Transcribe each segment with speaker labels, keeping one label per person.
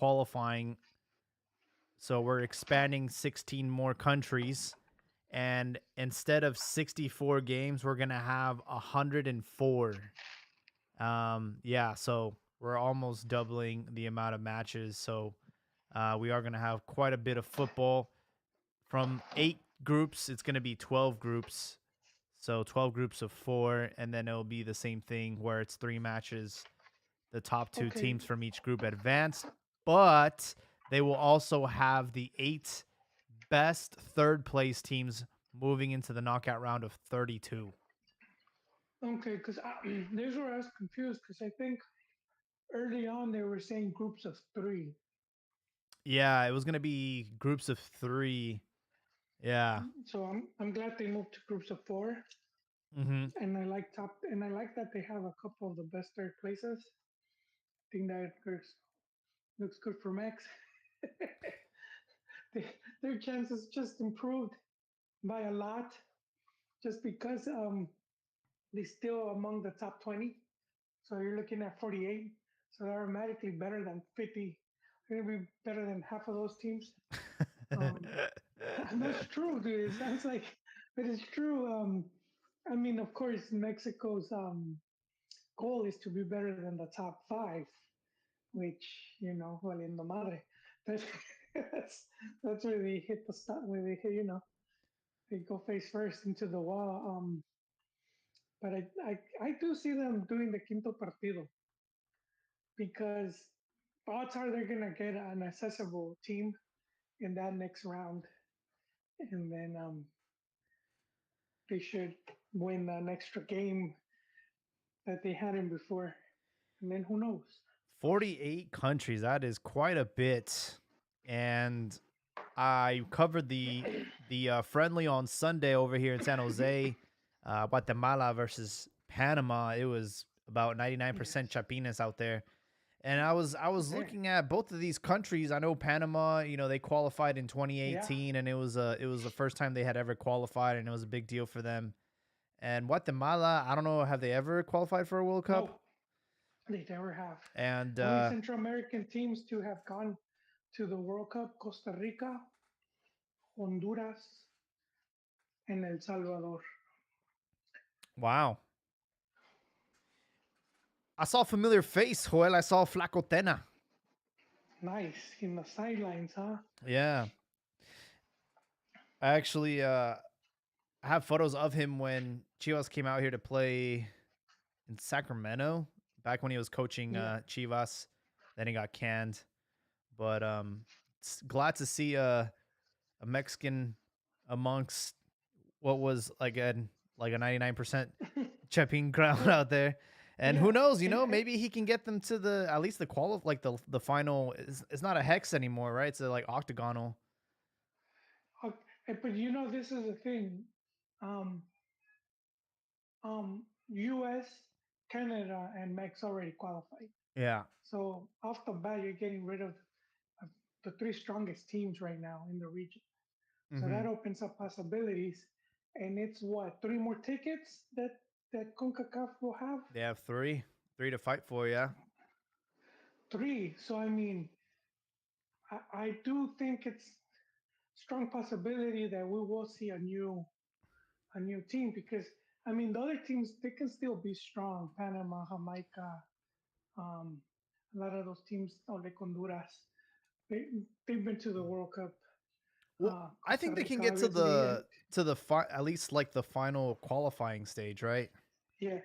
Speaker 1: qualifying. So we're expanding 16 more countries. And instead of 64 games, we're going to have 104. Yeah, so we're almost doubling the amount of matches. So we are going to have quite a bit of football. From 8 groups, it's going to be 12 groups. So 12 groups of 4. And then it'll be the same thing where it's 3 matches. The top 2
Speaker 2: Okay.
Speaker 1: teams from each group advanced. But they will also have the 8 best third place teams moving into the knockout round of 32.
Speaker 2: Okay, because there's where I was confused because I think early on they were saying groups of three.
Speaker 1: Yeah, it was going to be groups of 3. Yeah.
Speaker 2: So I'm glad they moved to groups of four,
Speaker 1: Mhm.
Speaker 2: and I like that they have a couple of the best third places. I think that looks good for Max. they, their chances just improved by a lot, just because they still among the top 20. So you're looking at 48. So they're automatically better than 50. They're gonna be better than half of those teams. Um, and that's true, dude. It sounds like, but it's true. I mean, of course, Mexico's goal is to be better than the top five, which valiendo madre. That's that's that's where they hit the stop, where they hit, they go face first into the wall. But I do see them doing the quinto partido because odds are they're gonna get an accessible team in that next round, and then they should win an extra game that they hadn't before, and then who knows?
Speaker 1: 48 countries. That is quite a bit. And I covered the friendly on Sunday over here in San Jose, Guatemala versus Panama. It was about 99%
Speaker 2: Yes.
Speaker 1: Chapinas out there. And I was
Speaker 2: Okay.
Speaker 1: looking at both of these countries. I know Panama, they qualified in
Speaker 2: Yeah.
Speaker 1: 2018 and it was the first time they had ever qualified and it was a big deal for them. And Guatemala, I don't know, have they ever qualified for a World Cup?
Speaker 2: No, they never have.
Speaker 1: And
Speaker 2: The only Central American teams to have gone to the World Cup: Costa Rica, Honduras, and El Salvador.
Speaker 1: wow. I saw a familiar face, Joel. I saw Flaco Tena.
Speaker 2: Nice in the sidelines, huh?
Speaker 1: Yeah. I actually have photos of him when Chivas came out here to play in Sacramento back when he was coaching
Speaker 2: Yeah.
Speaker 1: Chivas. Then he got canned. But glad to see a Mexican amongst what was like a 99% Chepin crowd out there. And
Speaker 2: Yeah.
Speaker 1: who knows,
Speaker 2: And
Speaker 1: maybe he can get them to the at least the like the final. It's not a hex anymore, right? It's a, like octagonal.
Speaker 2: but this is the thing. Um, U.S., Canada, and Mex already qualified.
Speaker 1: Yeah.
Speaker 2: So off the bat, you're getting rid of the three strongest teams right now in the region. So
Speaker 1: Hmm.
Speaker 2: that opens up possibilities. And it's what, three more tickets that CONCACAF will have?
Speaker 1: They have three to fight for. Yeah.
Speaker 2: Three. So I mean, I do think it's strong possibility that we will see a new team because I mean the other teams they can still be strong. Panama, Jamaica, um, a lot of those teams, like Honduras, they they've been to the World Cup.
Speaker 1: Well, I
Speaker 2: Costa
Speaker 1: think they can
Speaker 2: Rica,
Speaker 1: get to
Speaker 2: obviously, and
Speaker 1: at least like the final qualifying stage, right?
Speaker 2: yeah.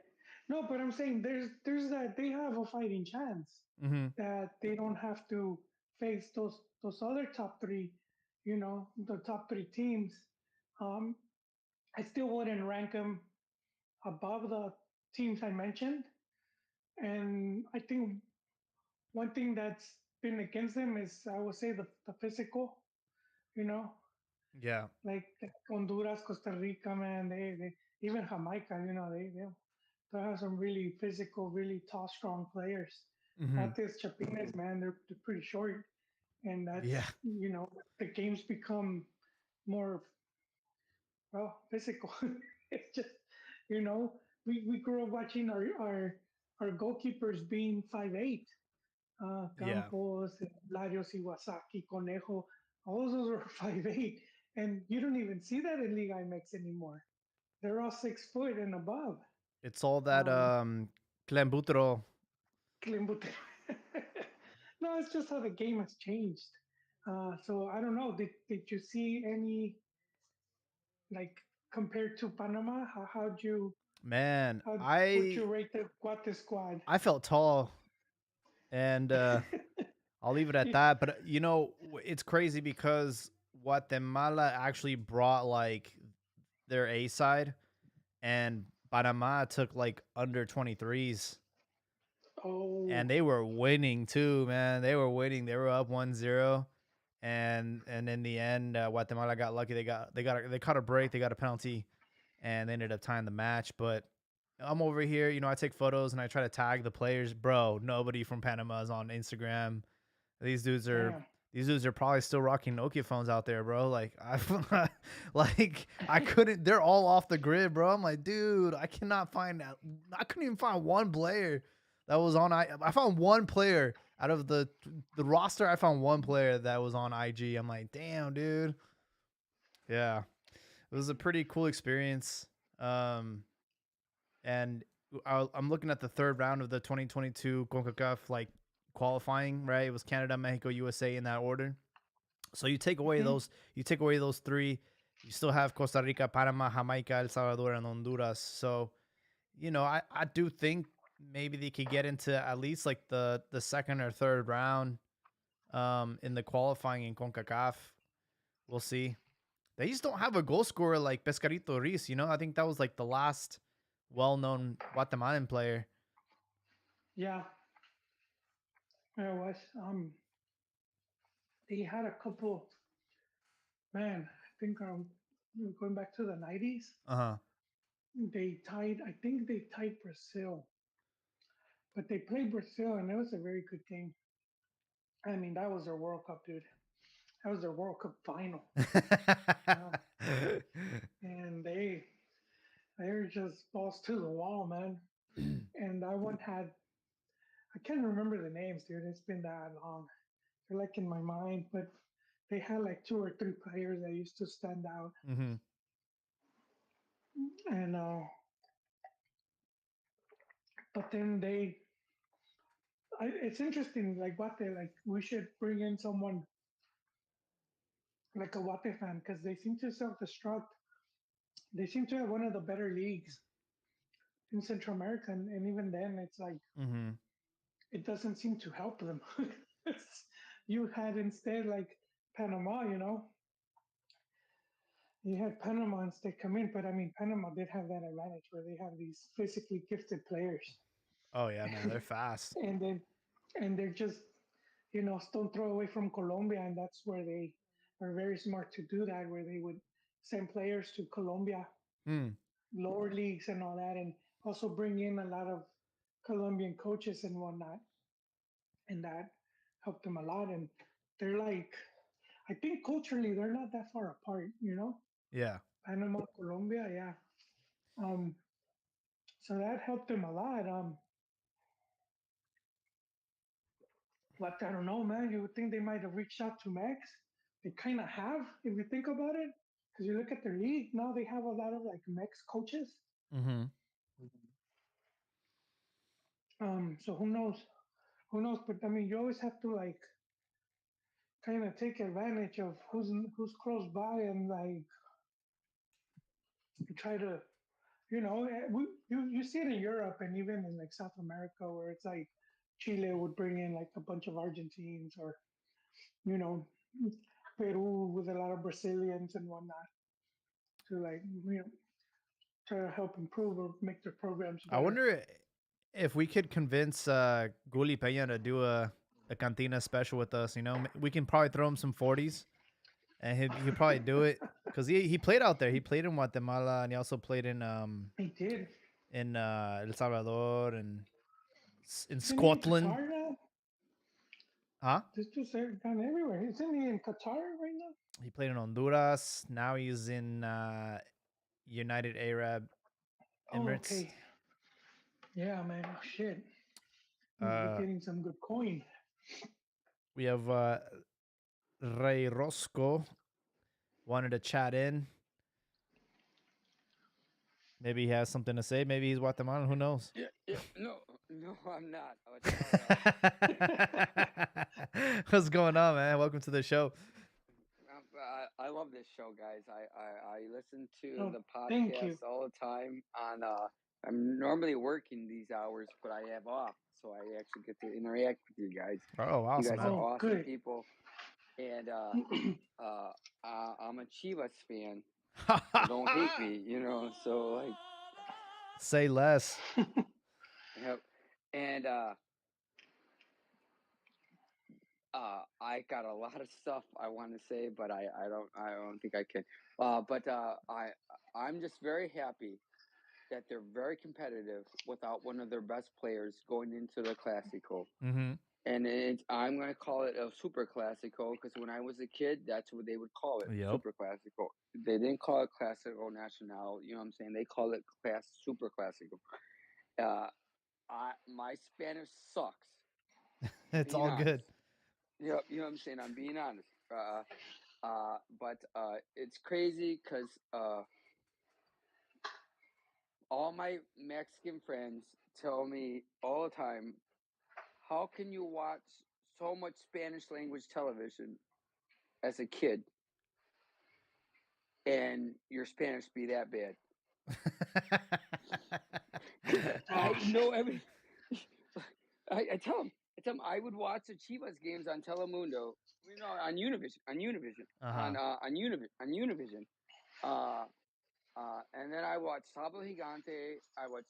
Speaker 2: No, but I'm saying there's that they have a fighting chance
Speaker 1: Hmm.
Speaker 2: that they don't have to face those other top three, the top three teams. Um, I still wouldn't rank them above the teams I mentioned. And I think one thing that's been against them is I would say the physical, you know,
Speaker 1: Yeah.
Speaker 2: like Honduras, Costa Rica, man, they even Jamaica, they have some really physical, really tall, strong players.
Speaker 1: Hmm.
Speaker 2: Not this Chapines, man, they're pretty short. And
Speaker 1: Yeah.
Speaker 2: the games become more, well, physical. It's just, you know, we grew up watching our goalkeepers being 5'8".
Speaker 1: Yeah.
Speaker 2: Campos, Larios Iwasaki, Conejo. All those are 5'8", and you don't even see that in Liga MX anymore. They're all 6 foot and above.
Speaker 1: It's all that
Speaker 2: Um,
Speaker 1: Clembutro.
Speaker 2: Klimbut. No, it's just how the game has changed. So I don't know. Did you see any like compared to Panama? How'd you
Speaker 1: Man,
Speaker 2: how would you
Speaker 1: I
Speaker 2: rate the Guate squad?
Speaker 1: I felt tall, and I'll leave it at
Speaker 2: Yeah.
Speaker 1: that. But it's crazy because Guatemala actually brought like their A side, and Panama took like under 23s,
Speaker 2: Oh,
Speaker 1: and they were winning too, man. They were winning. They were up 1-0, and in the end, Guatemala got lucky. They caught a break. They got a penalty, and they ended up tying the match. But I'm over here, I take photos and I try to tag the players. Bro, nobody from Panama is on Instagram. These dudes are
Speaker 2: damn.
Speaker 1: these dudes are probably still rocking Nokia phones out there, bro. Like like I couldn't. They're all off the grid, bro. I'm like, dude, I cannot find that. I couldn't even find one player that was on. I found one player out of the roster. I found one player that was on IG. I'm like, damn, dude. Yeah, it was a pretty cool experience. Um, and I'm looking at the third round of the 2022 CONCACAF like qualifying. Right, it was Canada, Mexico, USA in that order. So
Speaker 2: Mhm.
Speaker 1: you take away those three, you still have Costa Rica, Panama, Jamaica, El Salvador, and Honduras. So I do think maybe they could get into at least like the second or third round in the qualifying in CONCACAF. We'll see. They just don't have a goal scorer like Pescarito Riz. I think that was like the last well-known Guatemalan player.
Speaker 2: Yeah, it was. They had a couple. Man, I think going back to the 90s,
Speaker 1: Uh huh.
Speaker 2: they tied. I think they tied Brazil, but they played Brazil, and it was a very good game. I mean, that was their World Cup, dude. That was their World Cup final, you know. And they're just balls to the wall, man. And that one had I can't remember the names, dude. It's been that long. They're like in my mind, but they had like two or three players that used to stand out.
Speaker 1: hmm
Speaker 2: And but then it's interesting. Like what they like, we should bring in someone like a Wate fan because they seem to self-destruct. They seem to have one of the better leagues in Central America, and even then, it's like
Speaker 1: hmm
Speaker 2: it doesn't seem to help them. You had instead like Panama, you had Panama instead come in, but I mean Panama did have that advantage where they have these physically gifted players,
Speaker 1: Oh yeah, man, they're fast.
Speaker 2: and then and they're just stone throw away from Colombia, and that's where they are very smart to do that, where they would send players to Colombia,
Speaker 1: Hmm.
Speaker 2: lower leagues and all that, and also bring in a lot of Colombian coaches and whatnot, and that helped them a lot. And they're like, I think culturally they're not that far apart.
Speaker 1: Yeah.
Speaker 2: Panama, Colombia, yeah. Um, so that helped them a lot. But I don't know, man. You would think they might have reached out to Max. They kind of have, if you think about it, because you look at their league now. They have a lot of like Mex coaches.
Speaker 1: hmm
Speaker 2: So who knows? Who knows? But I mean, you always have to like kind of take advantage of who's close by and like try to, you see it in Europe and even in like South America where it's like Chile would bring in like a bunch of Argentines or you know Peru with a lot of Brazilians and whatnot to like try to help improve or make their programs
Speaker 1: I
Speaker 2: better.
Speaker 1: wonder if we could convince Guli Peña to do a cantina special with us. We can probably throw him some 40s, and he'll probably do it because he played out there. He played in Guatemala, and he also played
Speaker 2: He did.
Speaker 1: in El Salvador and in
Speaker 2: Isn't he in
Speaker 1: Scotland.
Speaker 2: Qatar now?
Speaker 1: Huh?
Speaker 2: This dude's gone everywhere. Isn't he in Qatar right now?
Speaker 1: He played in Honduras. Now he's in United Arab
Speaker 2: Oh,
Speaker 1: Emirates.
Speaker 2: okay. Yeah, man. Oh, shit. He must be
Speaker 1: Uh,
Speaker 2: getting some good coin.
Speaker 1: We have Ray Rosco wanted to chat in. Maybe he has something to say. Maybe he's Guatemalan. Who knows?
Speaker 3: Yeah. No, I'm not.
Speaker 1: What's going on, man? Welcome to the show.
Speaker 3: I love this show, guys. I listen to
Speaker 2: Oh,
Speaker 3: the
Speaker 2: thank you.
Speaker 3: podcast all the time. I'm normally working these hours, but I have off, so I actually get to interact with you guys.
Speaker 1: Oh,
Speaker 3: You
Speaker 1: awesome,
Speaker 3: guys are
Speaker 1: man.
Speaker 2: Oh,
Speaker 3: awesome
Speaker 2: good.
Speaker 3: people, and I'm a Chivas fan. So don't hate me, So like,
Speaker 1: Say less.
Speaker 3: yep. And I got a lot of stuff I want to say, but I don't think I can. But I'm just very happy that they're very competitive without one of their best players going into the Clasico.
Speaker 1: Mm-hmm.
Speaker 3: And I'm going to call it a Super Clasico because when I was a kid, that's what they would call it,
Speaker 1: Yep.
Speaker 3: Super Clasico. They didn't call it Clasico Nacional, you know what I'm saying? They call it Super Clasico. My Spanish sucks.
Speaker 1: It's all
Speaker 3: honest.
Speaker 1: good.
Speaker 3: Yep, you know what I'm saying? I'm being honest. But it's crazy because all my Mexican friends tell me all the time, how can you watch so much Spanish language television as a kid and your Spanish be that bad? I know every. I tell them I would watch the Chivas games on Telemundo, on Univision, on Univision. And then I watched Sábado Gigante. I watched,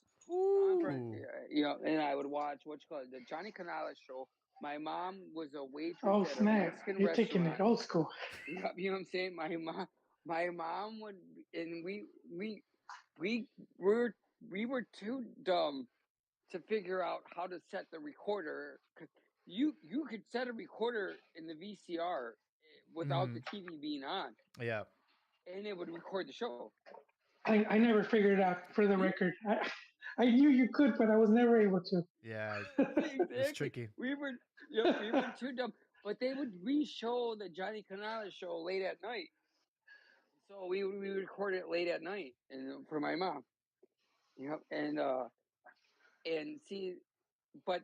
Speaker 3: and I would watch the Johnny Canales show. My mom was a waitress
Speaker 2: Oh,
Speaker 3: at a
Speaker 2: snap.
Speaker 3: Mexican
Speaker 2: You're taking
Speaker 3: restaurant.
Speaker 2: it old school.
Speaker 3: You know what I'm saying? My mom would, and we were too dumb to figure out how to set the recorder. You could set a recorder in the VCR without the TV being on.
Speaker 1: Yeah.
Speaker 3: And it would record the show.
Speaker 2: I never figured it out, for the record. I knew you could, but I was never able to.
Speaker 1: Yeah.
Speaker 3: Exactly.
Speaker 1: It's tricky.
Speaker 3: We were too dumb. But they would re-show the Johnny Canales show late at night. So we record it late at night and for my mom. And see, but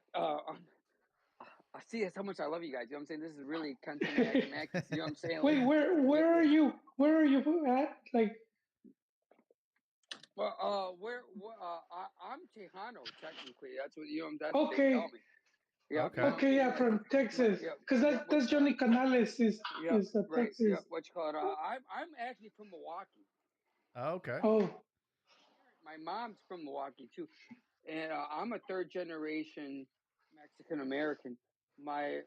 Speaker 3: see, that's how much I love you guys. You know what I'm saying? This is really country Mac. You know what I'm saying?
Speaker 2: Wait, where are you? Where are you at? Like,
Speaker 3: well, I'm Tejano technically. That's what that's
Speaker 2: okay.
Speaker 3: what they tell me. Yeah.
Speaker 1: Okay.
Speaker 2: Okay, yeah, from Texas. Because that's Johnny Canales is
Speaker 3: right.
Speaker 2: Texas.
Speaker 3: Yeah, what you call it? I'm actually from Milwaukee.
Speaker 1: Okay.
Speaker 2: Oh.
Speaker 3: My mom's from Milwaukee too, and I'm a third generation Mexican American. My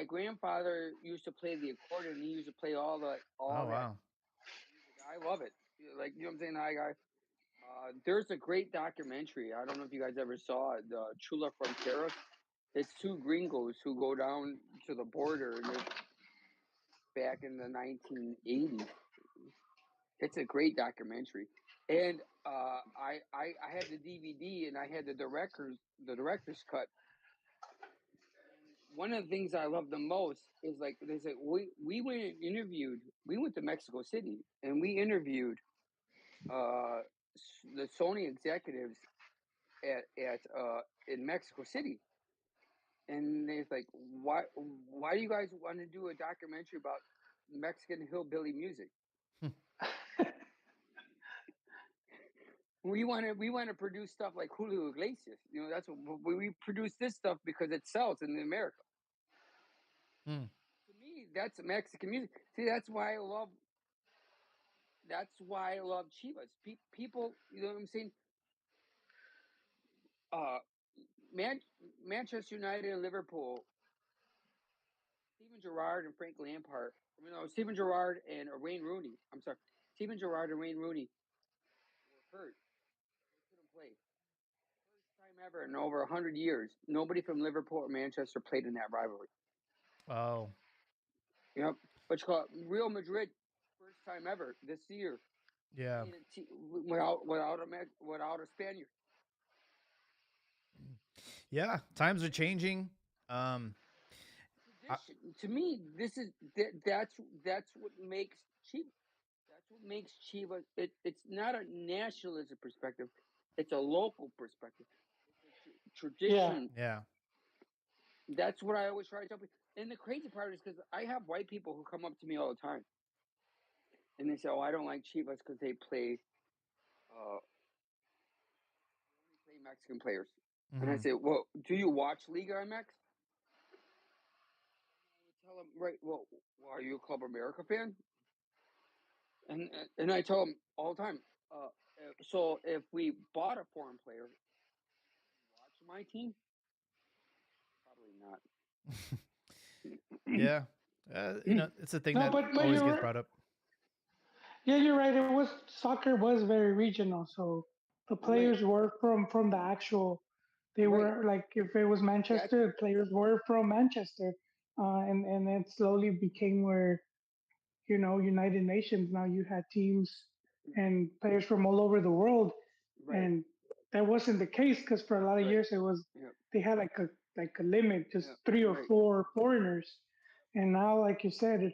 Speaker 3: grandfather used to play the accordion. He used to play all that.
Speaker 1: Wow.
Speaker 3: Music. I love it. Like, you know what I'm saying? There's a great documentary. I don't know if you guys ever saw it, the Chula Fronteras. It's two gringos who go down to the border and back in the 1980s. It's a great documentary. And I had the DVD and I had the director's cut. And one of the things I love the most is, like, they said we went to Mexico City and we interviewed the Sony executives at in Mexico City. And they're like, why do you guys want to do a documentary about Mexican hillbilly music? We want to produce stuff like Julio Iglesias. That's what we produce this stuff because it sells in America. To me, that's Mexican music. See, that's why I love Chivas. People, you know what I'm saying? Manchester United and Liverpool, Steven Gerrard and Frank Lampard. Steven Gerrard and Wayne Rooney. I'm sorry. Steven Gerrard and Wayne Rooney were hurt. They couldn't play. First time ever in over 100 years, nobody from Liverpool or Manchester played in that rivalry.
Speaker 1: Oh.
Speaker 3: Yep. What you call it? Real Madrid, first time ever this year.
Speaker 1: Yeah.
Speaker 3: Without a Spaniard.
Speaker 1: Yeah, times are changing.
Speaker 3: tradition. To me, that's what makes Chivas. That's what makes Chivas. It's not a nationalism perspective; it's a local perspective. It's a
Speaker 2: Yeah.
Speaker 3: tradition.
Speaker 1: Yeah.
Speaker 3: That's what I always try to tell people. And the crazy part is because I have white people who come up to me all the time, and they say, "Oh, I don't like Chivas because they play, only play Mexican players." And I
Speaker 1: Mhm.
Speaker 3: say, "Well, do you watch Liga MX?" Tell them, right? Well, are you a Club America fan? And I tell them all the time. So if we bought a foreign player, watch my team, probably not.
Speaker 1: Yeah. It's a thing
Speaker 2: No,
Speaker 1: that
Speaker 2: but
Speaker 1: always gets
Speaker 2: you're
Speaker 1: brought up.
Speaker 2: yeah, you're right. It was soccer was very regional, so the
Speaker 3: Right,
Speaker 2: players were from the actual. They
Speaker 3: right.
Speaker 2: were like if it was
Speaker 3: That
Speaker 2: Manchester, players were from Manchester, and it slowly became where United Nations. Now you had teams and players from all over the world,
Speaker 3: right,
Speaker 2: and that wasn't the case because for a lot of
Speaker 3: right.
Speaker 2: years it was
Speaker 3: Yep,
Speaker 2: they had like a limit, just
Speaker 3: yep,
Speaker 2: three or
Speaker 3: right.
Speaker 2: four foreigners, and now like you said,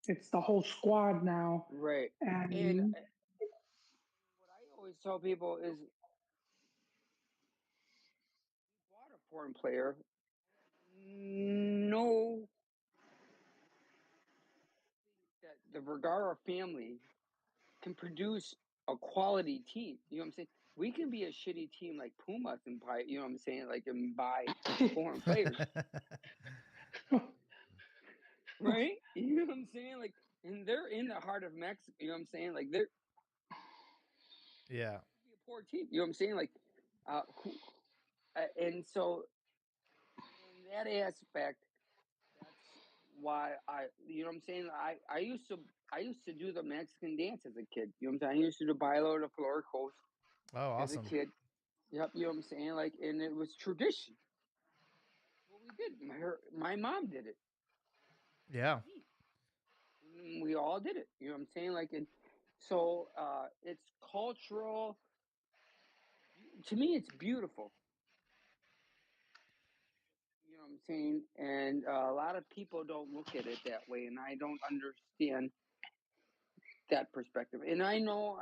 Speaker 2: it's the whole squad now,
Speaker 3: Right. And
Speaker 2: and
Speaker 3: what I always tell people is, you bought a foreign player, know that the Vergara family can produce a quality team. You know what I'm saying? We can be a shitty team like Pumas and buy, you know what I'm saying, like and buy foreign players, right? You know what I'm saying? Like, and they're in the heart of Mexico. You know what I'm saying? Like, they're
Speaker 1: Yeah.
Speaker 3: a poor team. You know what I'm saying? Like, who? And so in that aspect, that's why you know what I'm saying. I used to do the Mexican dance as a kid. You know what I'm saying? I used to do Bailo de Floricos
Speaker 1: Oh,
Speaker 3: as a
Speaker 1: awesome.
Speaker 3: kid. Yep, you know what I'm saying? Like, and it was tradition. What we did. My mom did it.
Speaker 1: Yeah.
Speaker 3: We all did it. You know what I'm saying? Like, and so it's cultural. To me, it's beautiful. You know what I'm saying? And a lot of people don't look at it that way, and I don't understand that perspective. And I know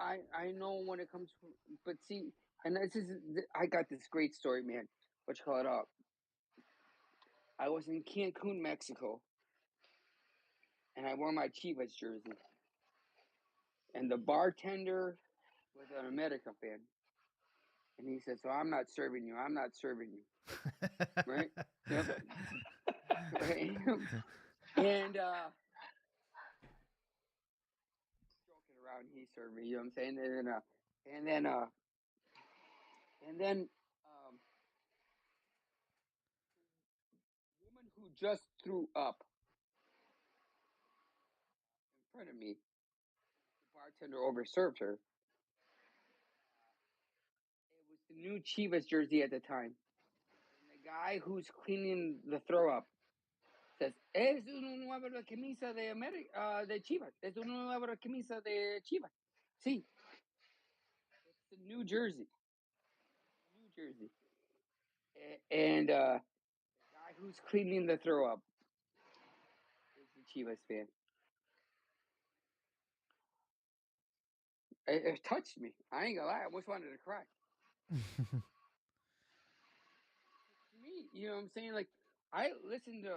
Speaker 3: when it comes to, but see, and this is I got this great story, man. What you call it up? I was in Cancun, Mexico, and I wore my Chivas jersey, and the bartender was an America fan, and he said, "So I'm not serving you. I'm not serving you." Right? Yep. Right. And joking around, he served me. You know what I'm saying? And then and then woman who just threw up in front of me, the bartender overserved her. It was the new Chivas jersey at the time. And the guy who's cleaning the throw up says, "Es una nueva camisa de de Chivas. Es una nueva camisa de Chivas." See, it's the new jersey. New jersey. And the guy who's cleaning the throw up is the Chivas fan. It touched me. I ain't gonna lie. I almost wanted to cry. Me, you know what I'm saying? Like, I listened to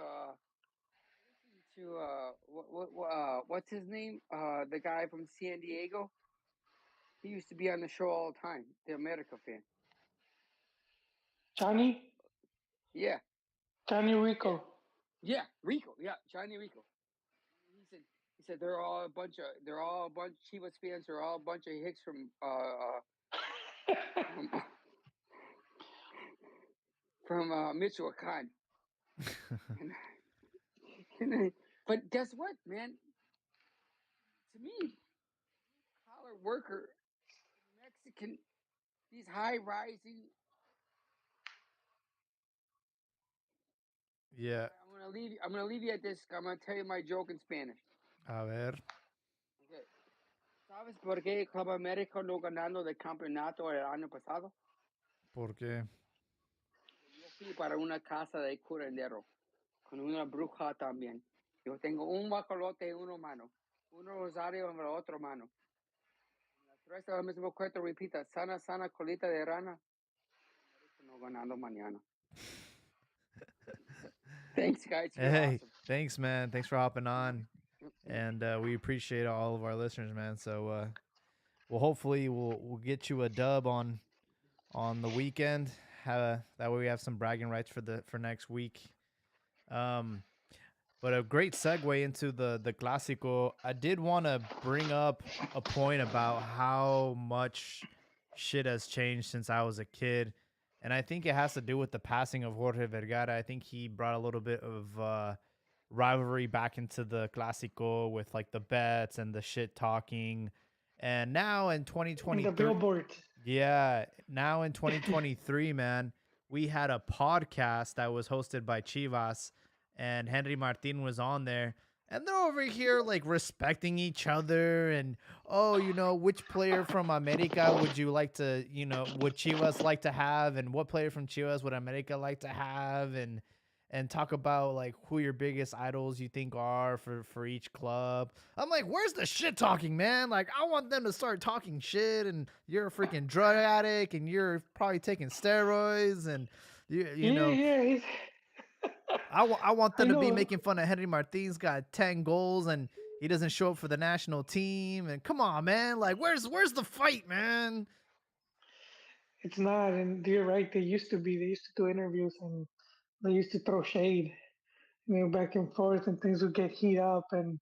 Speaker 3: what's his name? The guy from San Diego. He used to be on the show all the time. The America fan.
Speaker 2: Johnny
Speaker 3: Yeah,
Speaker 2: Johnny
Speaker 3: yeah,
Speaker 2: Rico.
Speaker 3: yeah. Rico. Yeah, Johnny Rico. He said they're all a bunch Chivas fans. They're all a bunch of hicks from Michoacan. And, but guess what, man? To me, collar worker, Mexican, these high rising.
Speaker 1: Yeah.
Speaker 3: I'm gonna leave you. I'm gonna leave you at this. I'm gonna tell you my joke in Spanish.
Speaker 1: A ver.
Speaker 3: Okay. ¿Sabes por qué Club América no ganando el campeonato el año pasado?
Speaker 1: ¿Por qué?
Speaker 3: Yo fui para una casa de curandero. con una bruja también. Yo tengo un guacalote en una mano, un rosario en la otra mano. La tres del mismo cuarto repita, sana, sana, colita de rana. No ganando mañana. Thanks, guys. You're
Speaker 1: Hey,
Speaker 3: awesome.
Speaker 1: thanks, man. Thanks for hopping on,
Speaker 3: Yep.
Speaker 1: and we appreciate all of our listeners, man. So, well, hopefully, we'll get you a dub on the weekend. That way, we have some bragging rights for next week. Um, but a great segue into the Clásico. I did want to bring up a point about how much shit has changed since I was a kid. And I think it has to do with the passing of Jorge Vergara. I think he brought a little bit of rivalry back into the Clásico with like the bets and the shit talking. And now in
Speaker 2: And the
Speaker 1: 2023,
Speaker 2: billboard.
Speaker 1: yeah, now in 2023, man, we had a podcast that was hosted by Chivas, and Henry Martin was on there. And they're over here like respecting each other, and oh, which player from America would you like to, would Chivas like to have, and what player from Chivas would America like to have, and talk about like who your biggest idols you think are for each club. I'm like, where's the shit talking, man? Like, I want them to start talking shit, and you're a freaking drug addict, and you're probably taking steroids, and you
Speaker 2: Yeah,
Speaker 1: know,
Speaker 2: yeah.
Speaker 1: I want
Speaker 2: I
Speaker 1: them to be
Speaker 2: know.
Speaker 1: making fun of Henry Martin's got 10 goals and he doesn't show up for the national team. And come on, man, like where's the fight, man?
Speaker 2: It's not, and you're right. They used to be. They used to do interviews, and they used to throw shade, back and forth, and things would get heat up, and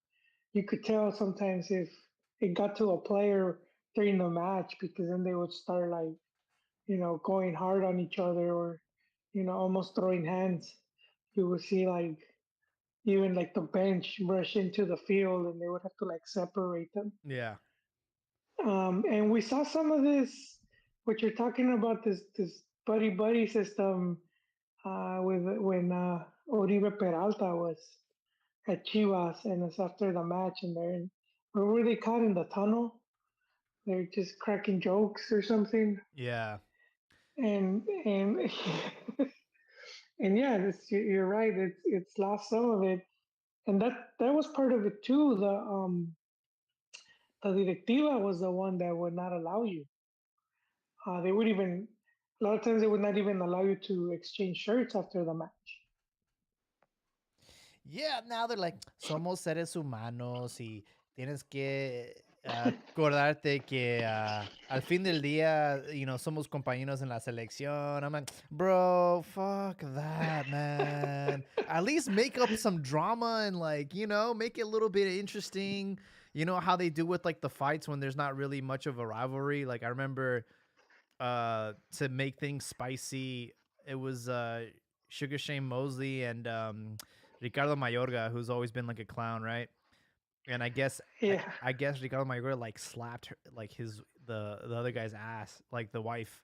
Speaker 2: you could tell sometimes if it got to a player during the match because then they would start like, going hard on each other or, almost throwing hands. You would see like even like the bench rush into the field, and they would have to like separate them.
Speaker 1: Yeah.
Speaker 2: And we saw some of this, what you're talking about, this buddy buddy system, with when Oribe Peralta was at Chivas, and it's after the match, and where were they caught in the tunnel? They're just cracking jokes or something,
Speaker 1: Yeah.
Speaker 2: and and yeah, you're right. It's lost some of it, and that was part of it too. The directiva was the one that would not allow you. They would even a lot of times they would not even allow you to exchange shirts after the match.
Speaker 1: Yeah, now they're like, somos seres humanos y tienes que acordarte que al fin del día, somos compañeros en la selección. I'm like, bro, fuck that, man. At least make up some drama and like, make it a little bit interesting. You know how they do with like the fights when there's not really much of a rivalry. Like I remember to make things spicy, it was Sugar Shane Mosley and Ricardo Mayorga, who's always been like a clown, right? And I guess I,
Speaker 2: Yeah,
Speaker 1: I guess Ricardo Mayorga like slapped her, like the other guy's ass, like the wife,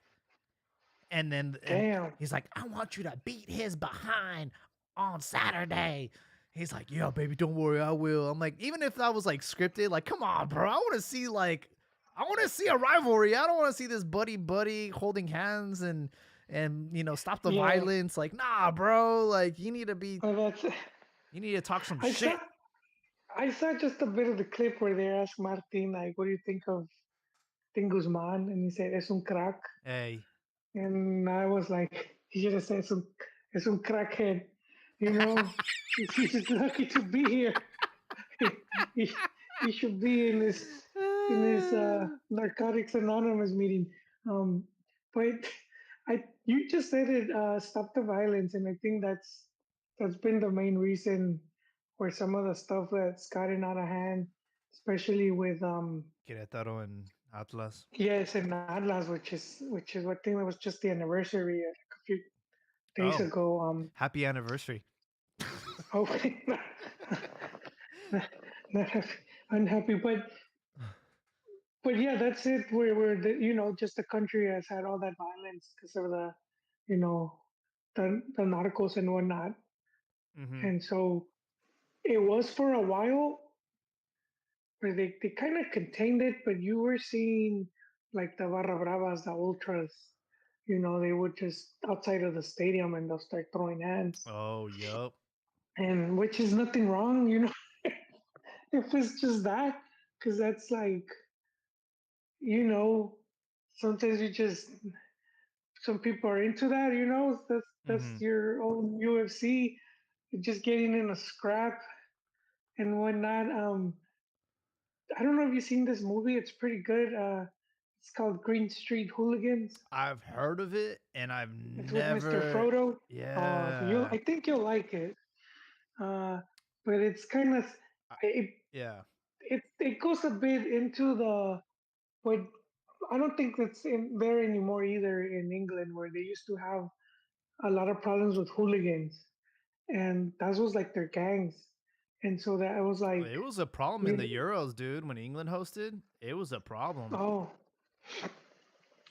Speaker 1: and
Speaker 2: damn.
Speaker 1: he's like, I want you to beat his behind on Saturday. He's like, yeah, baby, don't worry, I will. I'm like, even if that was like scripted, like, come on, bro, I want to see a rivalry. I don't want to see this buddy buddy holding hands and stop the
Speaker 2: Yeah,
Speaker 1: violence. Like, nah, bro, like
Speaker 2: well, that's.
Speaker 1: you need to talk some
Speaker 2: I saw
Speaker 1: shit.
Speaker 2: I saw just a bit of the clip where they asked Martin like, "What do you think of Tim Guzman?" And he said, "Es un crack."
Speaker 1: Hey.
Speaker 2: And I was like, he should have said, "Es un crackhead." You know, he's just lucky to be here. he, he should be in this Narcotics Anonymous meeting. Um, but you just said it. Stop the violence, and I think that's been the main reason where some of the stuff that's gotten out of hand, especially with
Speaker 1: Querétaro and Atlas.
Speaker 2: yes, and Atlas, which is what thing that was just the anniversary a few days
Speaker 1: Oh,
Speaker 2: ago.
Speaker 1: happy anniversary.
Speaker 2: Hopefully not, not unhappy, but yeah, that's it. Where just the country has had all that violence because of you know, the narcos and whatnot,
Speaker 1: Mm-hmm.
Speaker 2: and so it was for a while where they kind of contained it, but you were seeing like the barra bravas, the ultras. They would just outside of the stadium and they'll start throwing hands.
Speaker 1: Oh, yup.
Speaker 2: and which is nothing wrong, if it's just that, because that's like, you know, sometimes you just some people are into that, that's
Speaker 1: Hmm.
Speaker 2: your own UFC, just getting in a scrap and whatnot. I don't know if you've seen this movie. It's pretty good. It's called Green Street Hooligans.
Speaker 1: I've heard of it and I've
Speaker 2: It's with Mr.
Speaker 1: never.
Speaker 2: Frodo.
Speaker 1: Yeah.
Speaker 2: I think you'll like it. Uh, but it's kind of
Speaker 1: I-
Speaker 2: it,
Speaker 1: yeah.
Speaker 2: it goes a bit into the but I don't think that's in there anymore either in England, where they used to have a lot of problems with hooligans, and that was like their gangs, and so that I was like,
Speaker 1: It was a problem in
Speaker 2: you
Speaker 1: the Euros, dude. When England hosted, it was a problem.
Speaker 2: oh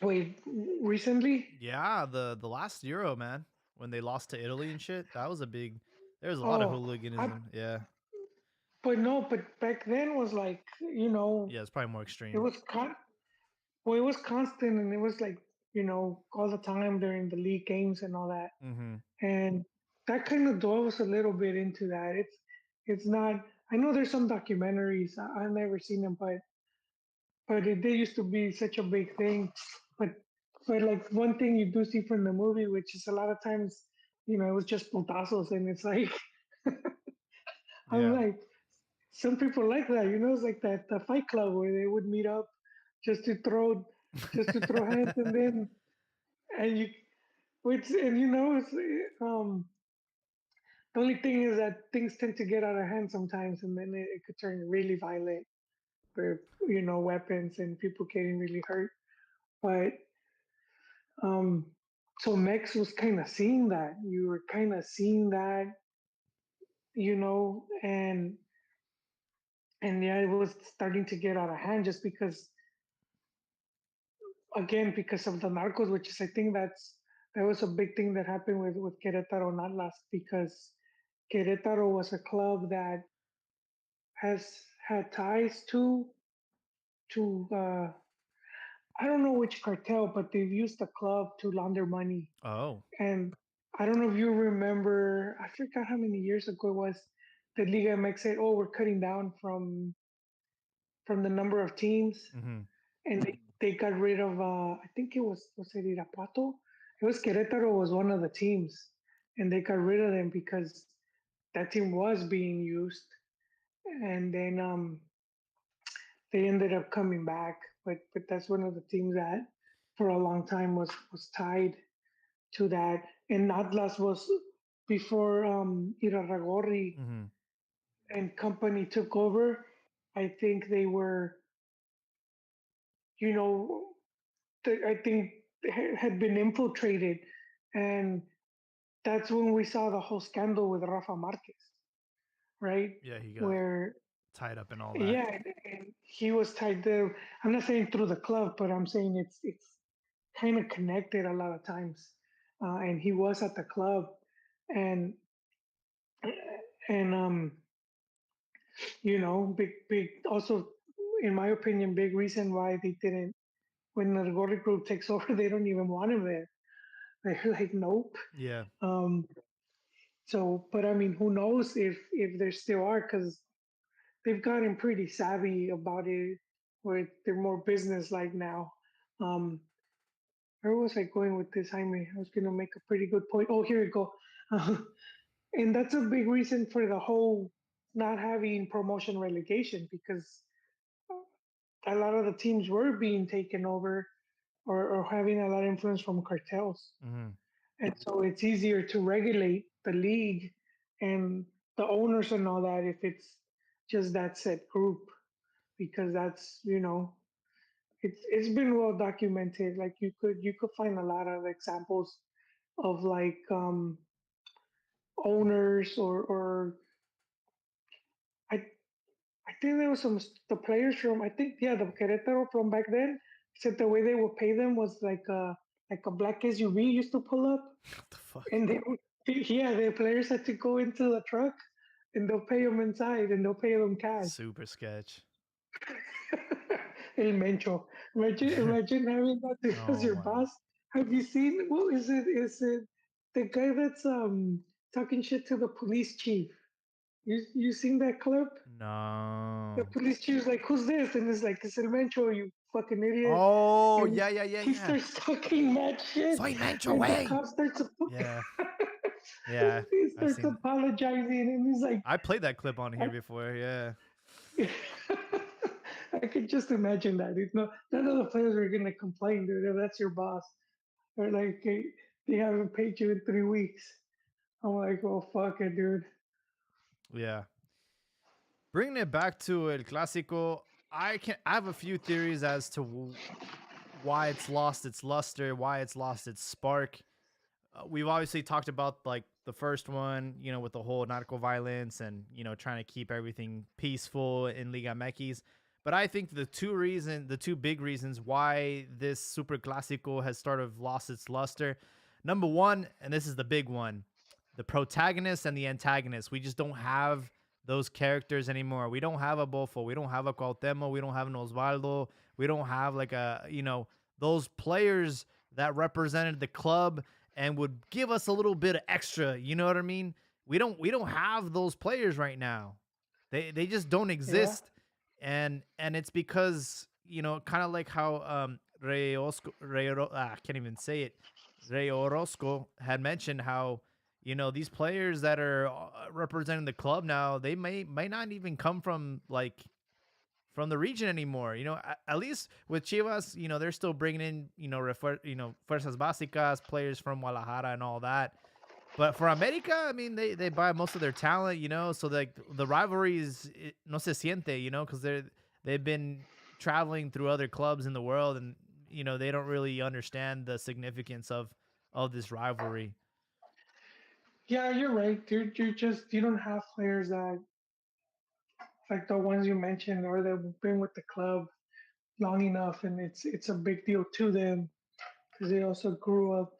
Speaker 2: wait, recently?
Speaker 1: Yeah, the last Euro, man, when they lost to Italy and shit, that was a big. There was a lot of
Speaker 2: Oh, I,
Speaker 1: hooliganism. Yeah,
Speaker 2: but no, but back then was like,
Speaker 1: yeah, it's probably more
Speaker 2: it
Speaker 1: extreme.
Speaker 2: was well, it was constant, and it was like, all the time during the league games and all that,
Speaker 1: Hmm.
Speaker 2: and that kind of dwells a little bit into that. It's not. I know there's some documentaries. I've never seen them, but it did used to be such a big thing. But but like one thing you do see from the movie, which is a lot of times, it was just putazos, and it's like I'm
Speaker 1: Yeah.
Speaker 2: like some people like that. It's like that the Fight Club where they would meet up just to throw just to throw hands, and then and you which and it's the only thing is that things tend to get out of hand sometimes, and then it could turn really violent with weapons and people getting really hurt. But um, so Mex was kind of seeing that. You were kind of seeing that, and yeah, it was starting to get out of hand just because, again, because of the narcos, which is I think that was a big thing that happened with Querétaro not last because Querétaro was a club that has had ties to I don't know which cartel, but they've used the club to launder money.
Speaker 1: Oh.
Speaker 2: And I don't know if you remember, I forgot how many years ago it was that Liga MX said, "Oh, we're cutting down from the number of teams,"
Speaker 1: Hmm.
Speaker 2: and they got rid of. I think it was it Irapuato? It was Querétaro was one of the teams, and they got rid of them because that team was being used, and then they ended up coming back. But that's one of the teams that for a long time was tied to that. And Atlas was before Irarragorri
Speaker 1: Hmm.
Speaker 2: and company took over. I think they were, you know, I think had been infiltrated, and that's when we saw the whole scandal with Rafa Marquez, right?
Speaker 1: Yeah, he got
Speaker 2: Where
Speaker 1: tied up in all that.
Speaker 2: yeah, and he was tied there. I'm not saying through the club, but I'm saying it's kind of connected a lot of times. And he was at the club, and and big also, in my opinion, big reason why they didn't when the Gordy group takes over, they don't even want him there. They're like, nope.
Speaker 1: Yeah.
Speaker 2: Um, so, but I mean, who knows if there still are because they've gotten pretty savvy about it, where they're more business like now. Um, where was I going with this, Jaime? I was going to make a pretty good point. Oh, here we go. And that's a big reason for the whole not having promotion relegation because a lot of the teams were being taken over or having a lot of influence from cartels.
Speaker 1: Hmm.
Speaker 2: And so it's easier to regulate the league and the owners and all that if it's just that set group because that's it's been well documented. Like you could find a lot of examples of like owners or I I think there was the players from I think yeah the Querétaro from back then said the way they would pay them was like a black SUV used to pull up
Speaker 1: What the fuck?
Speaker 2: and yeah the players had to go into the truck and they'll pay them inside and they'll pay them cash.
Speaker 1: Super sketch.
Speaker 2: El Mencho. Imagine having that as
Speaker 1: Oh
Speaker 2: your
Speaker 1: my.
Speaker 2: boss. Have you seen? What is it? Is it the guy that's talking shit to the police chief. You seen that clip? The
Speaker 1: No.
Speaker 2: police chief's like, "Who's this?" And it's like, "It's El Mencho, you fucking idiot."
Speaker 1: Oh,
Speaker 2: And
Speaker 1: yeah, yeah, yeah,
Speaker 2: he
Speaker 1: yeah.
Speaker 2: starts talking mad shit,
Speaker 1: Soy Mencho,
Speaker 2: and the
Speaker 1: way.
Speaker 2: cop starts
Speaker 1: Yeah, yeah.
Speaker 2: he
Speaker 1: I
Speaker 2: starts
Speaker 1: seen.
Speaker 2: apologizing, and he's like,
Speaker 1: I played that clip on here
Speaker 2: I,
Speaker 1: before. Yeah.
Speaker 2: I could just imagine that. None of the players are gonna complain, dude. If that's your boss, they're like, hey, they haven't paid you in 3 weeks. I'm like, oh fuck it, dude.
Speaker 1: Yeah. Bringing it back to El Clásico, I have a few theories as to why it's lost its luster, why it's lost its spark. We've obviously talked about like the first one, with the whole narco violence and trying to keep everything peaceful in Liga MX. But I think the two big reasons why this Super Clásico has sort of lost its luster. Number one, and this is the big one, the protagonist and the antagonist. We just don't have those characters anymore. We don't have a Bofo. We don't have a Cuauhtémoc. We don't have an Osvaldo. We don't have like those players that represented the club and would give us a little bit of extra. You know what I mean? We don't have those players right now. They just don't
Speaker 2: Yeah,
Speaker 1: exist, and it's because kind of like how I can't even say it. Rey Orozco had mentioned how these players that are representing the club now, they may not even come from the region anymore. At least with Chivas, they're still bringing in fuerzas básicas players from Guadalajara and all that. But for America, I mean, they buy most of their talent, so like the rivalry is no se siente, because they've been traveling through other clubs in the world, and they don't really understand the significance of this rivalry.
Speaker 2: yeah, you're right, dude. You don't have players that like the ones you mentioned or that have been with the club long enough, and it's a big deal to them because they also grew up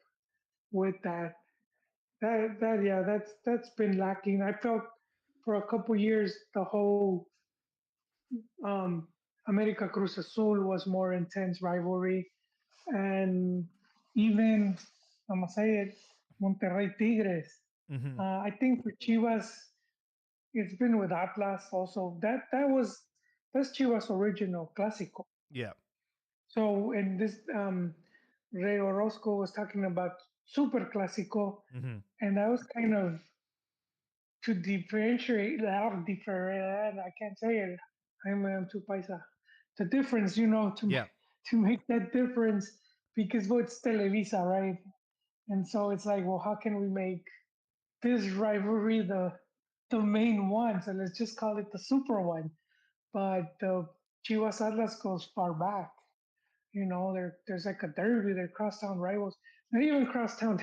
Speaker 2: with that. That yeah, that's been lacking. I felt for a couple years the whole um, America Cruz Azul was more intense rivalry, and even I'm gonna say it, Monterrey Tigres.
Speaker 1: Hmm.
Speaker 2: I think for Chivas, it's been with Atlas also. That's Chivas original clásico.
Speaker 1: Yeah.
Speaker 2: So in this, Rey Orozco was talking about Super Clásico,
Speaker 1: Hmm.
Speaker 2: and that was kind of to differentiate, I can't say it. I'm too paisa. The difference,
Speaker 1: Yeah.
Speaker 2: to make that difference because well, it's Televisa, right? And so it's like, well, how can we make this rivalry the main one? So let's just call it the super one. But the Chivas Atlas goes far back. There's like a derby. They're crosstown rivals. Not even crosstown.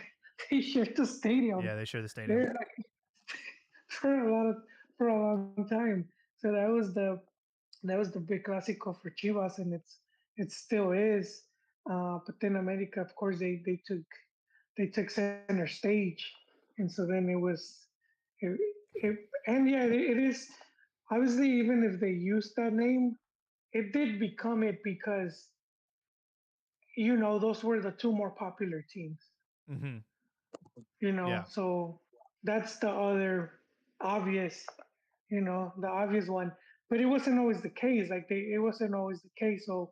Speaker 2: They share the stadium.
Speaker 1: Yeah. They share the stadium.
Speaker 2: They're like for a lot of for a long time. So that was the big clásico for Chivas, and it still is. But then America, of course, they took center stage, and so then it, it and yeah, it is obviously even if they used that name, it did become it because those were the two more popular teams.
Speaker 1: Hmm. Yeah.
Speaker 2: So that's the other obvious, the obvious one. But it wasn't always the case. Like it wasn't always the case. So,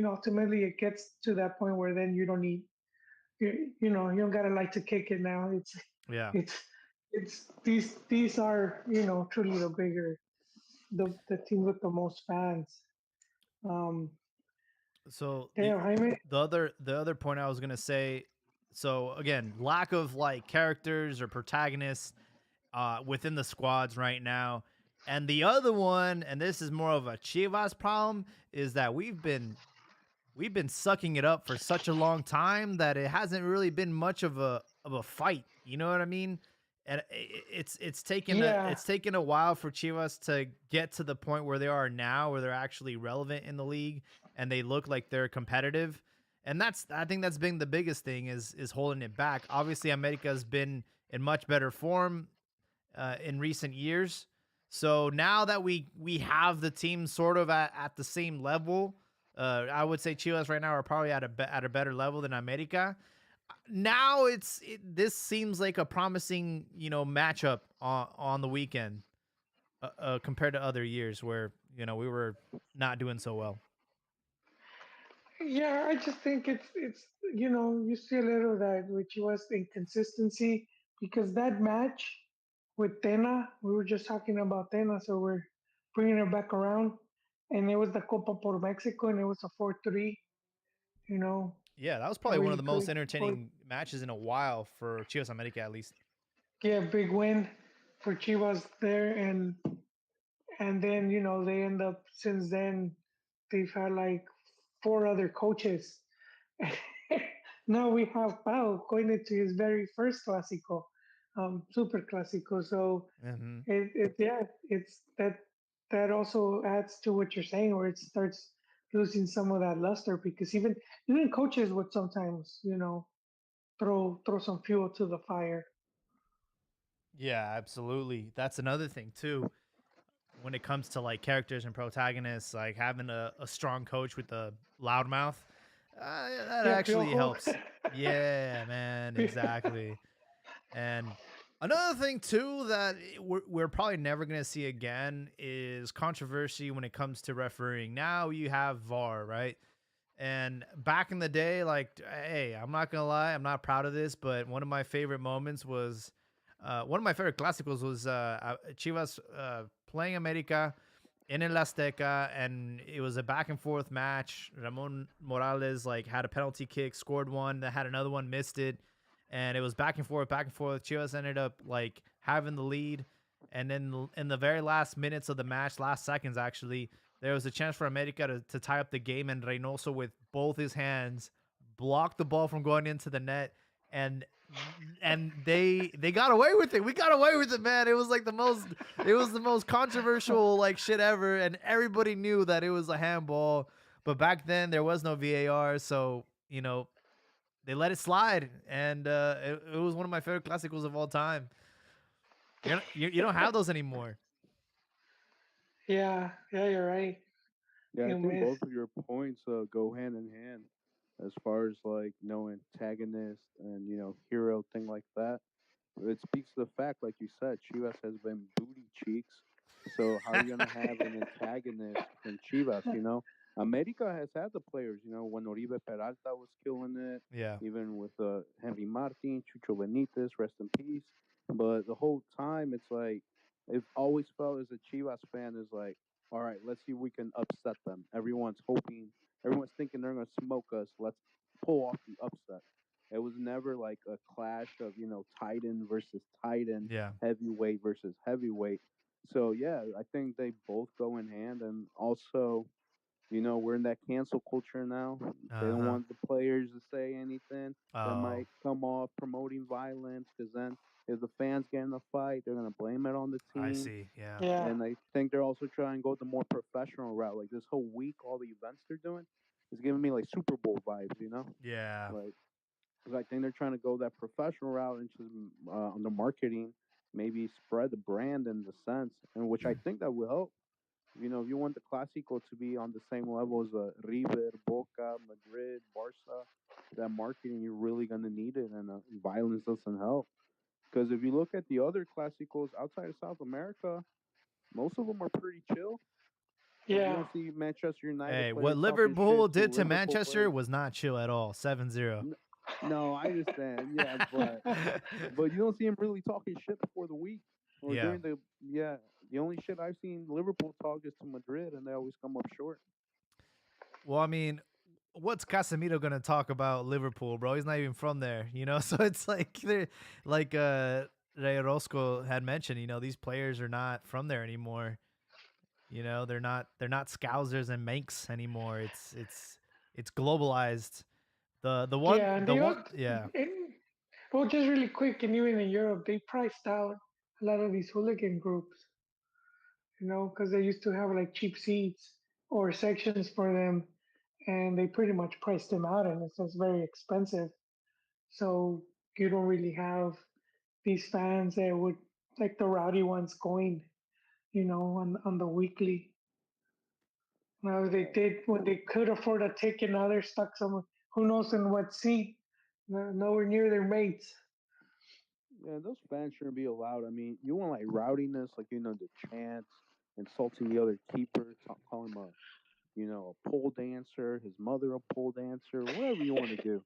Speaker 2: ultimately it gets to that point where then you don't need, you don't gotta like to kick it now.
Speaker 1: Yeah.
Speaker 2: It's, these are, truly the team with the most fans. Um,
Speaker 1: So the
Speaker 2: damn, Jaime.
Speaker 1: the other point I was gonna say, so again, lack of like characters or protagonists within the squads right now. And the other one, and this is more of a Chivas problem, is that we've been sucking it up for such a long time that it hasn't really been much of a fight. You know what I mean? And it's taken a
Speaker 2: Yeah,
Speaker 1: it's taken a while for Chivas to get to the point where they are now, where they're actually relevant in the league and they look like they're competitive. And I think that's been the biggest thing is holding it back. Obviously, America's been in much better form in recent years. So now that we have the team sort of at the same level, I would say Chivas right now are probably at a better level than America. now this seems like a promising matchup on the weekend compared to other years where we were not doing so well.
Speaker 2: Yeah, I just think it's you see a little of that which was inconsistency because that match with Tena, we were just talking about Tena, so we're bringing it back around, and it was the Copa por Mexico, and it was a 4-3, you know,
Speaker 1: Yeah, that was
Speaker 2: a
Speaker 1: probably one of
Speaker 2: really
Speaker 1: the most
Speaker 2: good four,
Speaker 1: entertaining matches in a while for Chivas America, at least.
Speaker 2: yeah, big win for Chivas there, and then they end up since then they've had like four other coaches. Now we have Pau going into his very first Clásico, Super Clásico. So
Speaker 1: Hmm.
Speaker 2: yeah, it's that also adds to what you're saying, where it starts losing some of that luster because even coaches would sometimes throw some fuel to the fire.
Speaker 1: Yeah, absolutely. That's another thing too. When it comes to like characters and protagonists, like having a strong coach with a loudmouth, that
Speaker 2: Yeah,
Speaker 1: actually
Speaker 2: Piojo.
Speaker 1: helps. Yeah, man, exactly. And another thing too that we're probably never gonna see again is controversy when it comes to refereeing. Now you have VAR, right? And back in the day, like, hey, I'm not gonna lie, I'm not proud of this, but one of my favorite moments was, one of my favorite clásicos was Chivas playing America in El Azteca, and it was a back and forth match. Ramon Morales like had a penalty kick, scored one, that had another one, missed it, and it was back and forth, back and forth. Chivas ended up like having the lead, and then in the very last minutes of the match, last seconds actually, there was a chance for America to tie up the game, and Reynoso with both his hands blocked the ball from going into the net, and they got away with it. We got away with it, man. It was the most controversial like shit ever, and everybody knew that it was a handball. But back then there was no VAR, so they let it slide, and it was one of my favorite classicals of all time. You don't have those anymore.
Speaker 2: Yeah, yeah, you're right.
Speaker 4: Yeah, I
Speaker 2: You
Speaker 4: think
Speaker 2: miss.
Speaker 4: both of your points go hand in hand as far as like no antagonist and hero thing like that. It speaks to the fact, like you said, Chivas has been booty cheeks. So how are you gonna have an antagonist in Chivas? America has had the players. When Oribe Peralta was killing it,
Speaker 1: Yeah.
Speaker 4: even with Henry Martin, Chucho Benitez, rest in peace. But the whole time, it's like I've always felt as a Chivas fan is like, all right, let's see if we can upset them. Everyone's thinking they're gonna smoke us. Let's pull off the upset. It was never like a clash of Titan versus Titan,
Speaker 1: Yeah.
Speaker 4: heavyweight versus heavyweight. So yeah, I think they both go in hand, and also we're in that cancel culture now. They don't
Speaker 1: Uh-huh.
Speaker 4: want the players to say anything that
Speaker 1: Oh,
Speaker 4: might come off promoting violence, because then if the fans get in a fight, they're gonna blame it on the
Speaker 1: I
Speaker 4: team.
Speaker 1: see. Yeah.
Speaker 2: Yeah,
Speaker 4: And I think they're also trying to go the more professional route. Like this whole week, all the events they're doing is giving me like Super Bowl vibes.
Speaker 1: Yeah.
Speaker 4: Like, because I think they're trying to go that professional route and just on the marketing, maybe spread the brand in the sense, and which I think that will help. If you want the Clásico to be on the same level as River, Boca, Madrid, Barca, that marketing you're really gonna need it, and violence doesn't help. Because if you look at the other Clásicos outside of South America, most of them are pretty chill. Like you
Speaker 2: yeah.
Speaker 4: don't see Manchester United
Speaker 1: Hey, what
Speaker 4: players talking
Speaker 1: Liverpool
Speaker 4: shit to
Speaker 1: did to
Speaker 4: Liverpool
Speaker 1: Manchester
Speaker 4: players.
Speaker 1: was not chill at all. 7-0.
Speaker 4: N- No, I understand. Yeah, but you don't see him really talking shit before the week or
Speaker 1: Yeah.
Speaker 4: during the yeah. The only shit I've seen Liverpool talk is to Madrid, and they always come up short.
Speaker 1: Well, I mean, what's Casemiro gonna talk about Liverpool, bro? He's not even from there, you know. So it's like they're like Ray Roscoe had mentioned. These players are not from there anymore. They're not Scousers and Manx anymore. It's globalized.
Speaker 2: Yeah, and
Speaker 1: The
Speaker 2: they
Speaker 1: one,
Speaker 2: don't.
Speaker 1: yeah.
Speaker 2: And, well, just really quick, and even in Europe, they priced out a lot of these hooligan groups, because they used to have like cheap seats or sections for them, and they pretty much priced them out, and it's just very expensive. So you don't really have these fans that would like the rowdy ones going, on the weekly. Now they
Speaker 4: Yeah,
Speaker 2: did when they could afford a ticket. Now they're stuck somewhere. Who knows in what seat? nowhere near their mates.
Speaker 4: Yeah, those fans shouldn't be allowed. I mean, you want like rowdiness, like the chants, insulting the other keeper, call him a pole dancer, his mother a pole dancer, whatever you want to do.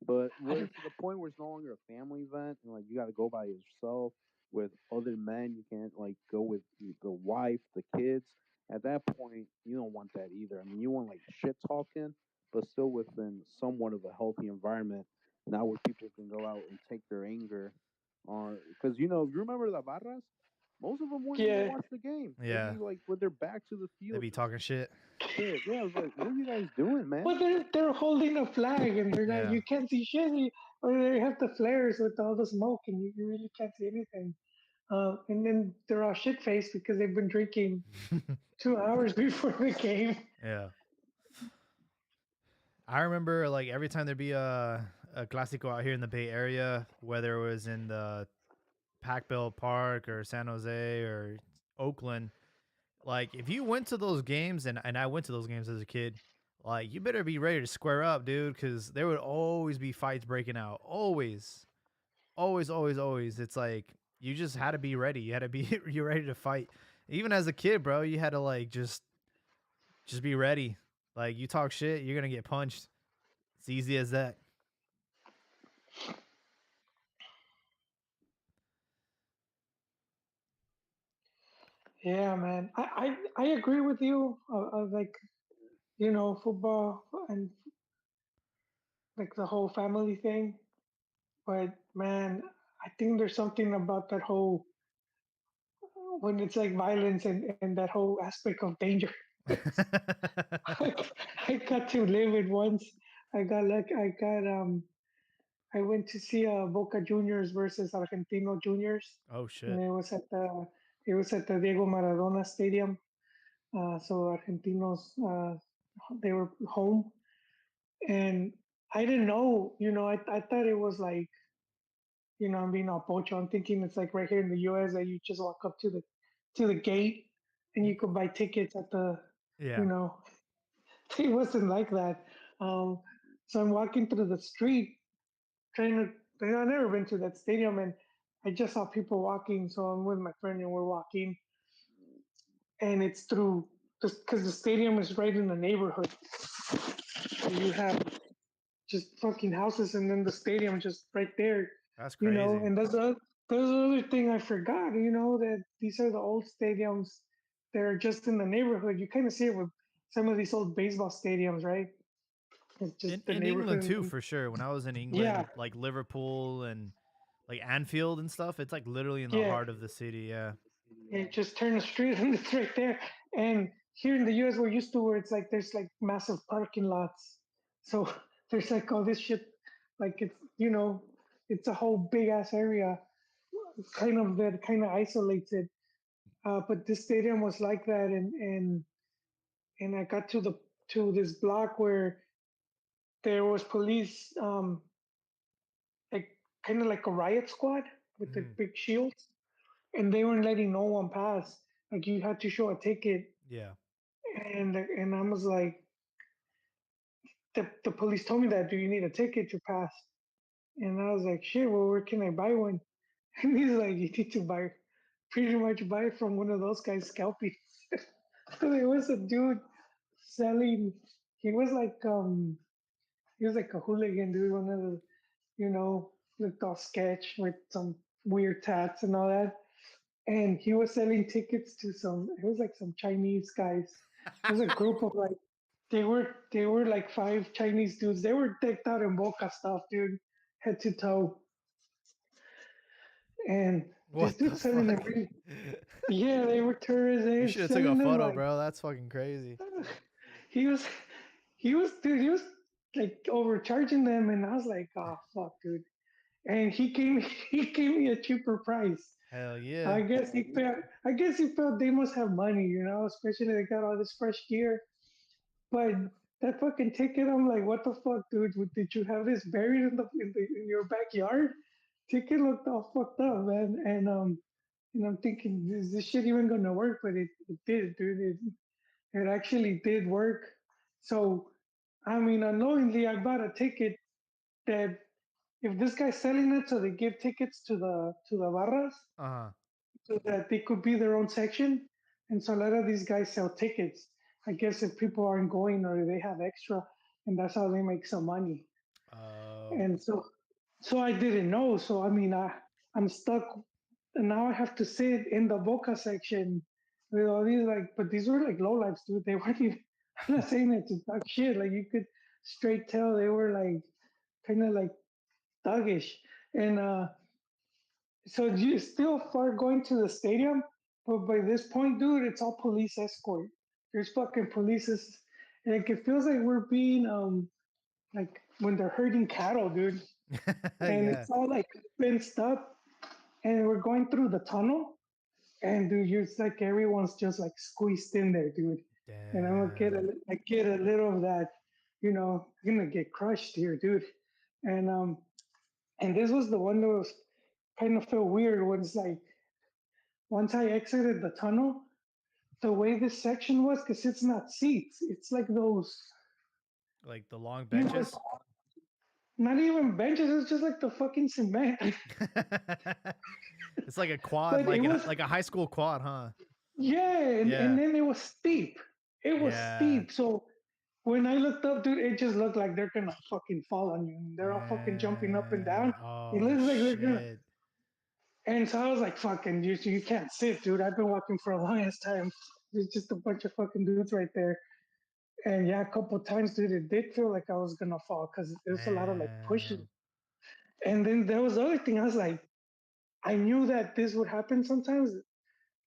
Speaker 4: But where it's to the point where it's no longer a family event and like you got to go by yourself with other men, you can't like go with the wife, the kids. At that point, you don't want that either. I mean, you want like shit talking, but still within somewhat of a healthy environment, not where people can go out and take their anger on. Because you remember the barras? Most of them wouldn't even
Speaker 2: Yeah,
Speaker 4: watch the game. They'd
Speaker 1: Yeah,
Speaker 4: be like with their back to the
Speaker 1: they
Speaker 4: field,
Speaker 1: be
Speaker 4: just
Speaker 1: talking shit.
Speaker 4: shit. Yeah, I was like, what are you guys doing, man?
Speaker 2: but they're holding a flag and they're not.
Speaker 1: Yeah.
Speaker 2: You can't see shit. Or they have the flares with all the smoke and you really can't see anything. And then they're all shit faced because they've been drinking 2 hours before the game.
Speaker 1: Yeah. I remember like every time there'd be a Clásico out here in the Bay Area, whether it was in the Pac-Bell Park or San Jose or Oakland, like if you went to those games and I went to those games as a kid, like you better be ready to square up, dude, because there would always be fights breaking out. Always. Always, always, always. It's like you just had to be ready. You had to be you're ready to fight. Even as a kid, bro, you had to like just be ready. Like you talk shit, you're gonna get punched. It's easy as that.
Speaker 2: Yeah, man. I agree with you. Like football and like the whole family thing. But man, I think there's something about that whole when it's like violence and that whole aspect of danger. I got to live it once. I went to see Boca Juniors versus Argentino Juniors,
Speaker 1: Oh
Speaker 2: and
Speaker 1: shit.
Speaker 2: it was at the Diego Maradona Stadium. So Argentinos they were home, and I didn't know. I thought it was like I'm being all pocho. I'm thinking it's like right here in the U.S. that you just walk up to the gate and
Speaker 1: Y-
Speaker 2: you could buy tickets at the you
Speaker 1: Yeah.
Speaker 2: know it wasn't like that. Um, so I'm walking through the street trying to. I've never been to that stadium, and I just saw people walking. So I'm with my friend, and we're walking, and it's through just because the stadium is right in the neighborhood. So you have just fucking houses, and then the stadium just right there.
Speaker 1: That's crazy.
Speaker 2: And that's the other thing I forgot. That these are the old stadiums. They're just in the neighborhood. You kind of see it with some of these old baseball stadiums, right? It's
Speaker 1: In
Speaker 2: just the
Speaker 1: in England
Speaker 2: neighborhood.
Speaker 1: too, for sure. When I was in
Speaker 2: Yeah,
Speaker 1: England, like Liverpool and like Anfield and stuff, it's like literally in the
Speaker 2: yeah.
Speaker 1: heart of the city. Yeah.
Speaker 2: Just turn the street and it's right there. And here in the US, we're used to where it's like there's like massive parking lots. So there's like all this shit, like it's a whole big ass area, kind of that kind of isolates it. But this stadium was like that, and I got to this block where there was police, like kind of like a riot squad with the
Speaker 1: Mhm.
Speaker 2: big shields, and they weren't letting no one pass. Like you had to show a ticket,
Speaker 1: Yeah.
Speaker 2: and I was like, the police told me that, do you need a ticket to pass? And I was like, shit, well, where can I buy one? And he's like, you need to pretty much buy it from one of those guys scalping. So there was a dude selling. He was like he was like a hooligan dude, one of the looked all sketch with some weird tats and all that. And he was selling tickets to it was like some Chinese guys. It was a group of like they were like five Chinese dudes. They were decked out in Boca stuff, dude, head to toe. And this
Speaker 1: What the
Speaker 2: dude selling
Speaker 1: fuck?
Speaker 2: them really, yeah, they were tourists. They
Speaker 1: You
Speaker 2: were
Speaker 1: should have took a
Speaker 2: selling them
Speaker 1: photo,
Speaker 2: like
Speaker 1: bro. That's fucking crazy.
Speaker 2: he was dude, he was like overcharging them, and I was like, oh fuck, dude. And he gave me a cheaper price.
Speaker 1: Hell yeah.
Speaker 2: I guess he felt they must have money, especially they got all this fresh gear. But that fucking ticket, I'm like, what the fuck, dude? Did you have this buried in your backyard? Ticket looked all fucked up, man. And I'm thinking, is this shit even gonna work? But it did, dude. It actually did work. So, I mean, unknowingly, I bought a ticket that if this guy's selling it, so they give tickets to the barras
Speaker 1: Uh-huh.
Speaker 2: so that they could be their own section. And so a lot of these guys sell tickets. I guess if people aren't going or they have extra, and that's how they make some money.
Speaker 1: Oh.
Speaker 2: And so I didn't know. So I mean, I'm stuck, and now I have to sit in the Boca section with all these but these were like low lives, dude. They weren't even. I'm not saying it to talk shit. Like you could straight tell they were like kind of like thuggish, and so you still far going to the stadium, but by this point, dude, it's all police escort. There's fucking police. Like it feels like we're being like when they're herding cattle, dude, and
Speaker 1: Yeah.
Speaker 2: it's all like fenced up, and we're going through the tunnel, and dude, it's like everyone's just like squeezed in there, dude. And I'm gonna
Speaker 1: Damn.
Speaker 2: I get a little of that, I'm gonna get crushed here, dude. And and this was the one that was kind of felt weird when it's like once I exited the tunnel, the way this section was, because it's not seats, it's like those,
Speaker 1: Like the long
Speaker 2: you know,
Speaker 1: benches.
Speaker 2: not even benches, it's just like the fucking cement.
Speaker 1: It's like a quad,
Speaker 2: But it was,
Speaker 1: like a high school quad, huh?
Speaker 2: yeah, and
Speaker 1: Yeah.
Speaker 2: then it was steep. It was
Speaker 1: Yeah.
Speaker 2: steep. So when I looked up, dude, it just looked like they're gonna fucking fall on you. And they're all fucking jumping up and down. It
Speaker 1: Oh
Speaker 2: looks like they're gonna.
Speaker 1: shit.
Speaker 2: And so I was like, fucking, you can't sit, dude. I've been walking for a long ass time. There's just a bunch of fucking dudes right there. And yeah, a couple of times, dude, it did feel like I was gonna fall because there was a lot of like pushing.
Speaker 1: Damn.
Speaker 2: And then there was the other thing. I was like, I knew that this would happen sometimes.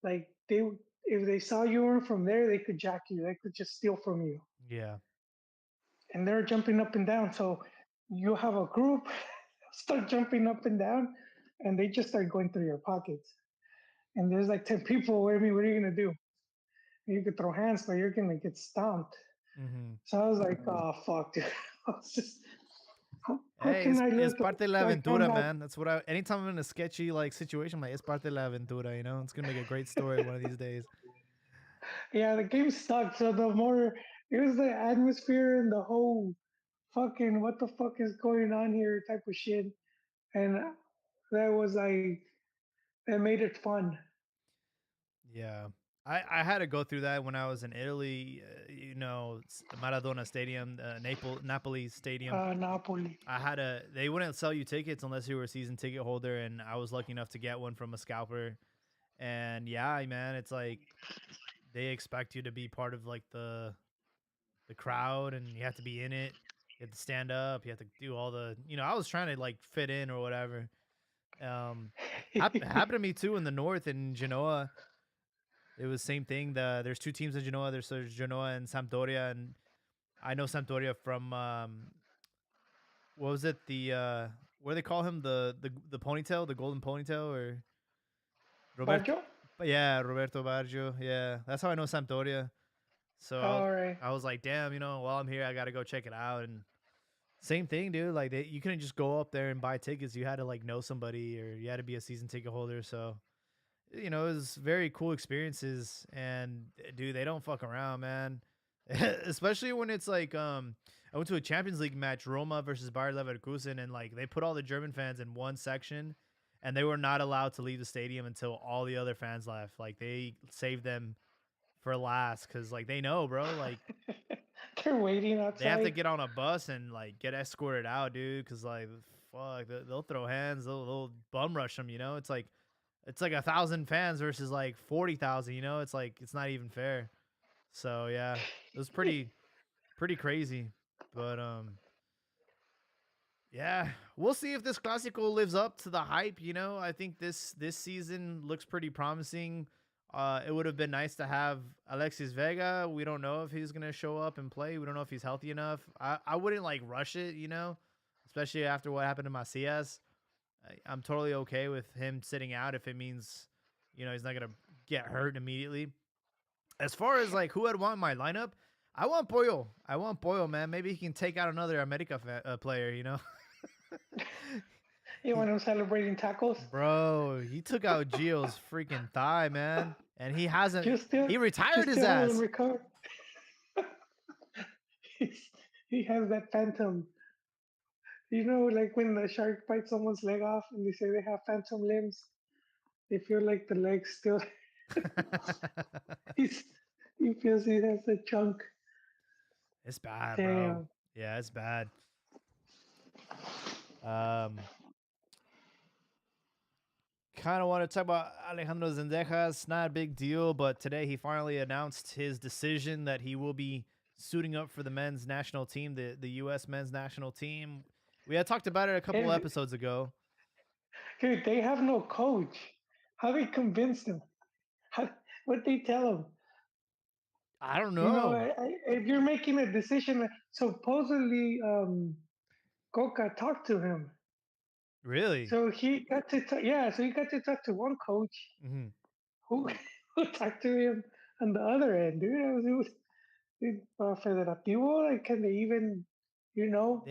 Speaker 2: Like if they saw you weren't from there, they could jack you. They could just steal from you.
Speaker 1: Yeah.
Speaker 2: And they're jumping up and down. So you have a group start jumping up and down, and they just start going through your pockets. And there's like 10 people. I mean, what are you gonna do? You could throw hands, but you're gonna get stomped.
Speaker 1: Mm-hmm.
Speaker 2: So I was like, oh fuck, dude. I was just, how
Speaker 1: Hey,
Speaker 2: can I
Speaker 1: it's
Speaker 2: look
Speaker 1: parte de la
Speaker 2: like I'm
Speaker 1: aventura,
Speaker 2: not?
Speaker 1: man. That's what anytime I'm in a sketchy like situation, I'm like, it's parte de la aventura, you know? It's gonna make a great story one of these days.
Speaker 2: Yeah, the game sucked. So the more it was the atmosphere and the whole fucking what the fuck is going on here type of shit, and that was like that made it fun.
Speaker 1: Yeah. I had to go through that when I was in Italy, Maradona Stadium, Napoli Stadium.
Speaker 2: Napoli.
Speaker 1: They wouldn't sell you tickets unless you were a season ticket holder, and I was lucky enough to get one from a scalper. And yeah, man, it's like they expect you to be part of like the crowd, and you have to be in it. You have to stand up. You have to do all the, I was trying to like fit in or whatever. Happened to me too in the north in Genoa. It was same thing. There's two teams in Genoa. There's Genoa and Sampdoria, and I know Sampdoria from what was it, the what do they call him, the ponytail, the golden ponytail, or Roberto?
Speaker 2: Baggio?
Speaker 1: But yeah, Roberto Baggio. Yeah, that's how I know Sampdoria. So
Speaker 2: All right.
Speaker 1: I was like, damn, while I'm here, I gotta go check it out. And same thing, dude. Like you couldn't just go up there and buy tickets. You had to like know somebody, or you had to be a season ticket holder. So it was very cool experiences. And dude, they don't fuck around, man. Especially when it's like I went to a Champions League match, Roma versus Bayer Leverkusen, and like they put all the German fans in one section, and they were not allowed to leave the stadium until all the other fans left. Like they saved them for last because like they know, bro, like
Speaker 2: They're waiting
Speaker 1: they have to
Speaker 2: outside.
Speaker 1: get on a bus and like get escorted out, dude. Because like fuck, they'll throw hands, they'll bum rush them. It's like 1,000 fans versus like 40,000. It's like it's not even fair. So yeah, it was pretty crazy. But yeah, we'll see if this Clasico lives up to the hype. I think this season looks pretty promising. It would have been nice to have Alexis Vega. We don't know if he's gonna show up and play. We don't know if he's healthy enough. I wouldn't like rush it, especially after what happened to Macias. I'm totally okay with him sitting out if it means, he's not gonna get hurt immediately. As far as like who I'd want in my lineup, I want Pollo. I want Pollo, man. Maybe he can take out another America player,
Speaker 2: You want them celebrating tacos?
Speaker 1: Bro, he took out Gio's freaking thigh, man. And he hasn't, he retired
Speaker 2: just
Speaker 1: his
Speaker 2: still
Speaker 1: ass.
Speaker 2: hasn't recovered. He has that phantom. like when the shark bites someone's leg off and they say they have phantom limbs, they feel like the leg still. He's, he feels he has a chunk.
Speaker 1: It's bad, bro.
Speaker 2: Damn.
Speaker 1: Yeah, it's bad. Um, kind of want to talk about Alejandro Zendejas. Not a big deal, but today he finally announced his decision that he will be suiting up for the men's national team, the U.S. men's national team. We had talked about it a couple
Speaker 2: And,
Speaker 1: episodes ago.
Speaker 2: dude, they have no coach. How they convinced him? How, what they tell him?
Speaker 1: I don't
Speaker 2: You know,
Speaker 1: know.
Speaker 2: if you're making a decision, supposedly Coca talked to him.
Speaker 1: Really?
Speaker 2: So he got to yeah, so he got to talk to one coach
Speaker 1: Hmm.
Speaker 2: who who talked to him on the other end, dude. Federativo, like, can they even,
Speaker 1: They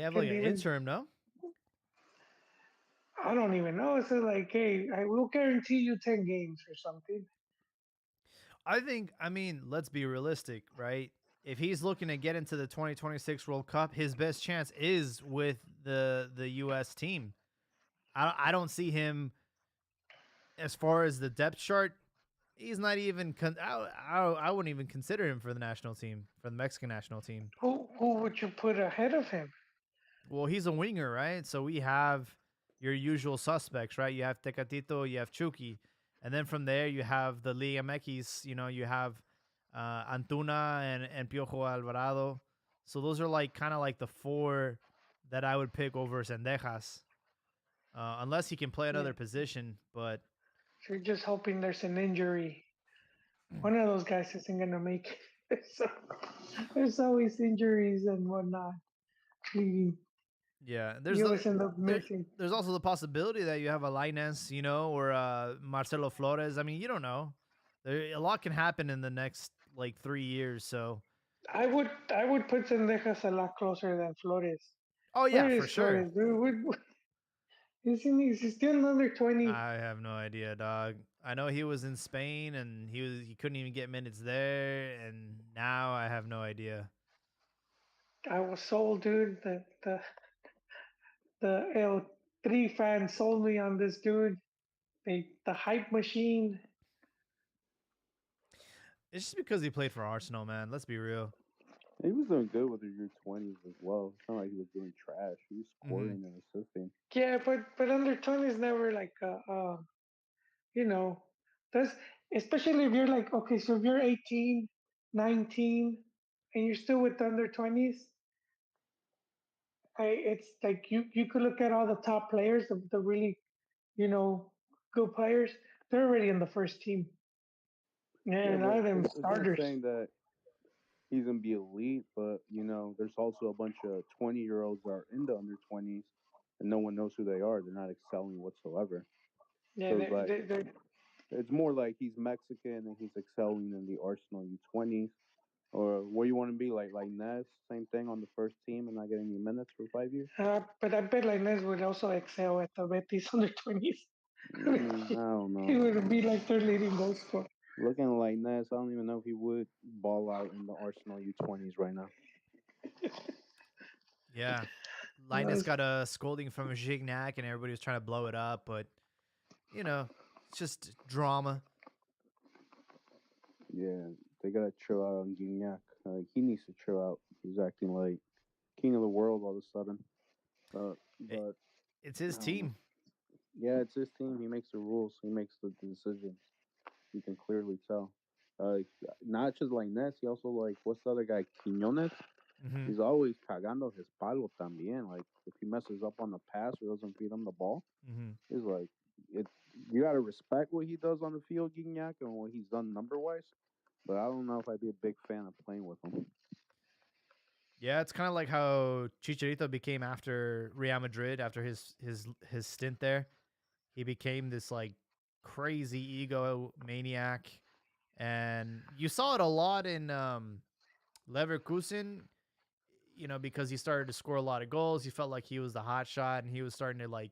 Speaker 1: have
Speaker 2: can
Speaker 1: like
Speaker 2: they
Speaker 1: an
Speaker 2: even?
Speaker 1: interim, no?
Speaker 2: I don't even know. It's like, hey, I will guarantee you 10 games or something.
Speaker 1: I mean, let's be realistic, right? If he's looking to get into the 2026 World Cup, his best chance is with the US team. I don't see him as far as the depth chart. He's not even. I wouldn't even consider him for the national team, for the Mexican national team.
Speaker 2: Who would you put ahead of him?
Speaker 1: Well, he's a winger, right? So we have your usual suspects, right? You have Tecatito, you have Chucky, and then from there you have the Liga MX. You have Antuna and Piojo Alvarado. So those are like kind of like the four that I would pick over Sendejas, unless he can play
Speaker 2: Yeah,
Speaker 1: another position. But
Speaker 2: so you're just hoping there's an injury. One of those guys isn't gonna make it. So there's always injuries and whatnot. Bleeding.
Speaker 1: yeah,
Speaker 2: You always end up missing.
Speaker 1: there's also the possibility that you have a Linus, or Marcelo Flores. I mean, you don't know. A lot can happen in the next like 3 years. So,
Speaker 2: I would put Sendejas a lot closer than Flores.
Speaker 1: oh yeah,
Speaker 2: Where
Speaker 1: for
Speaker 2: is
Speaker 1: sure.
Speaker 2: Flores, dude? Is he still under 20?
Speaker 1: I have no idea, dog. I know he was in Spain and he couldn't even get minutes there, and now I have no idea.
Speaker 2: I was sold, dude. The L3 fans sold me on this dude. The hype machine.
Speaker 1: It's just because he played for Arsenal, man. Let's be real.
Speaker 4: He was doing good with the U20s as well. It's not like he was doing trash. He was
Speaker 1: Hmm.
Speaker 4: scoring and assisting.
Speaker 2: Yeah, but under 20 is never like you know, that's especially if you're like, okay, so if you're 18, 19, and you're still with the under 20s, it's like you could look at all the top players, the really, you know, good players. They're already in the first team.
Speaker 4: Yeah,
Speaker 2: And a lot
Speaker 4: but
Speaker 2: of them
Speaker 4: it's not
Speaker 2: starters.
Speaker 4: saying that he's gonna be elite, but there's also a bunch of 20-year-olds that are in the under 20s, and no one knows who they are. They're not excelling whatsoever.
Speaker 2: Yeah,
Speaker 4: So it's more like he's Mexican and he's excelling in the Arsenal U20s. Or what you want to be like Ness, same thing on the first team and not getting any minutes for 5 years.
Speaker 2: but I bet Lainez would also excel at the Betis under 20s.
Speaker 4: I don't
Speaker 2: He
Speaker 4: know.
Speaker 2: would be like their leading goal scorer.
Speaker 4: Looking like Ness, I don't even know if he would ball out in the Arsenal U20s right now.
Speaker 1: Yeah. Linus
Speaker 2: Nice.
Speaker 1: got a scolding from Gignac and everybody was trying to blow it up, but it's just drama.
Speaker 4: Yeah, they gotta chill out on Gignac. He needs to chill out. He's acting like king of the world all of a sudden.
Speaker 1: It,
Speaker 4: But
Speaker 1: it's
Speaker 4: I
Speaker 1: his
Speaker 4: don't know.
Speaker 1: team.
Speaker 4: Yeah, it's his team. He makes the rules. He makes the decisions. You can clearly tell. Uh, Not just like Ness. He also like what's the other guy? Quinones.
Speaker 1: Hmm.
Speaker 4: He's always cagando his palo también. Like if he messes up on the pass or doesn't feed him the ball,
Speaker 1: Hmm.
Speaker 4: he's like it. You gotta respect what he does on the field, Gignac, and what he's done number wise. But I don't know if I'd be a big fan of playing with him.
Speaker 1: Yeah, it's kind of like how Chicharito became after Real Madrid after his stint there. He became this like crazy ego maniac, and you saw it a lot in Leverkusen. Because he started to score a lot of goals, he felt like he was the hot shot, and he was starting to like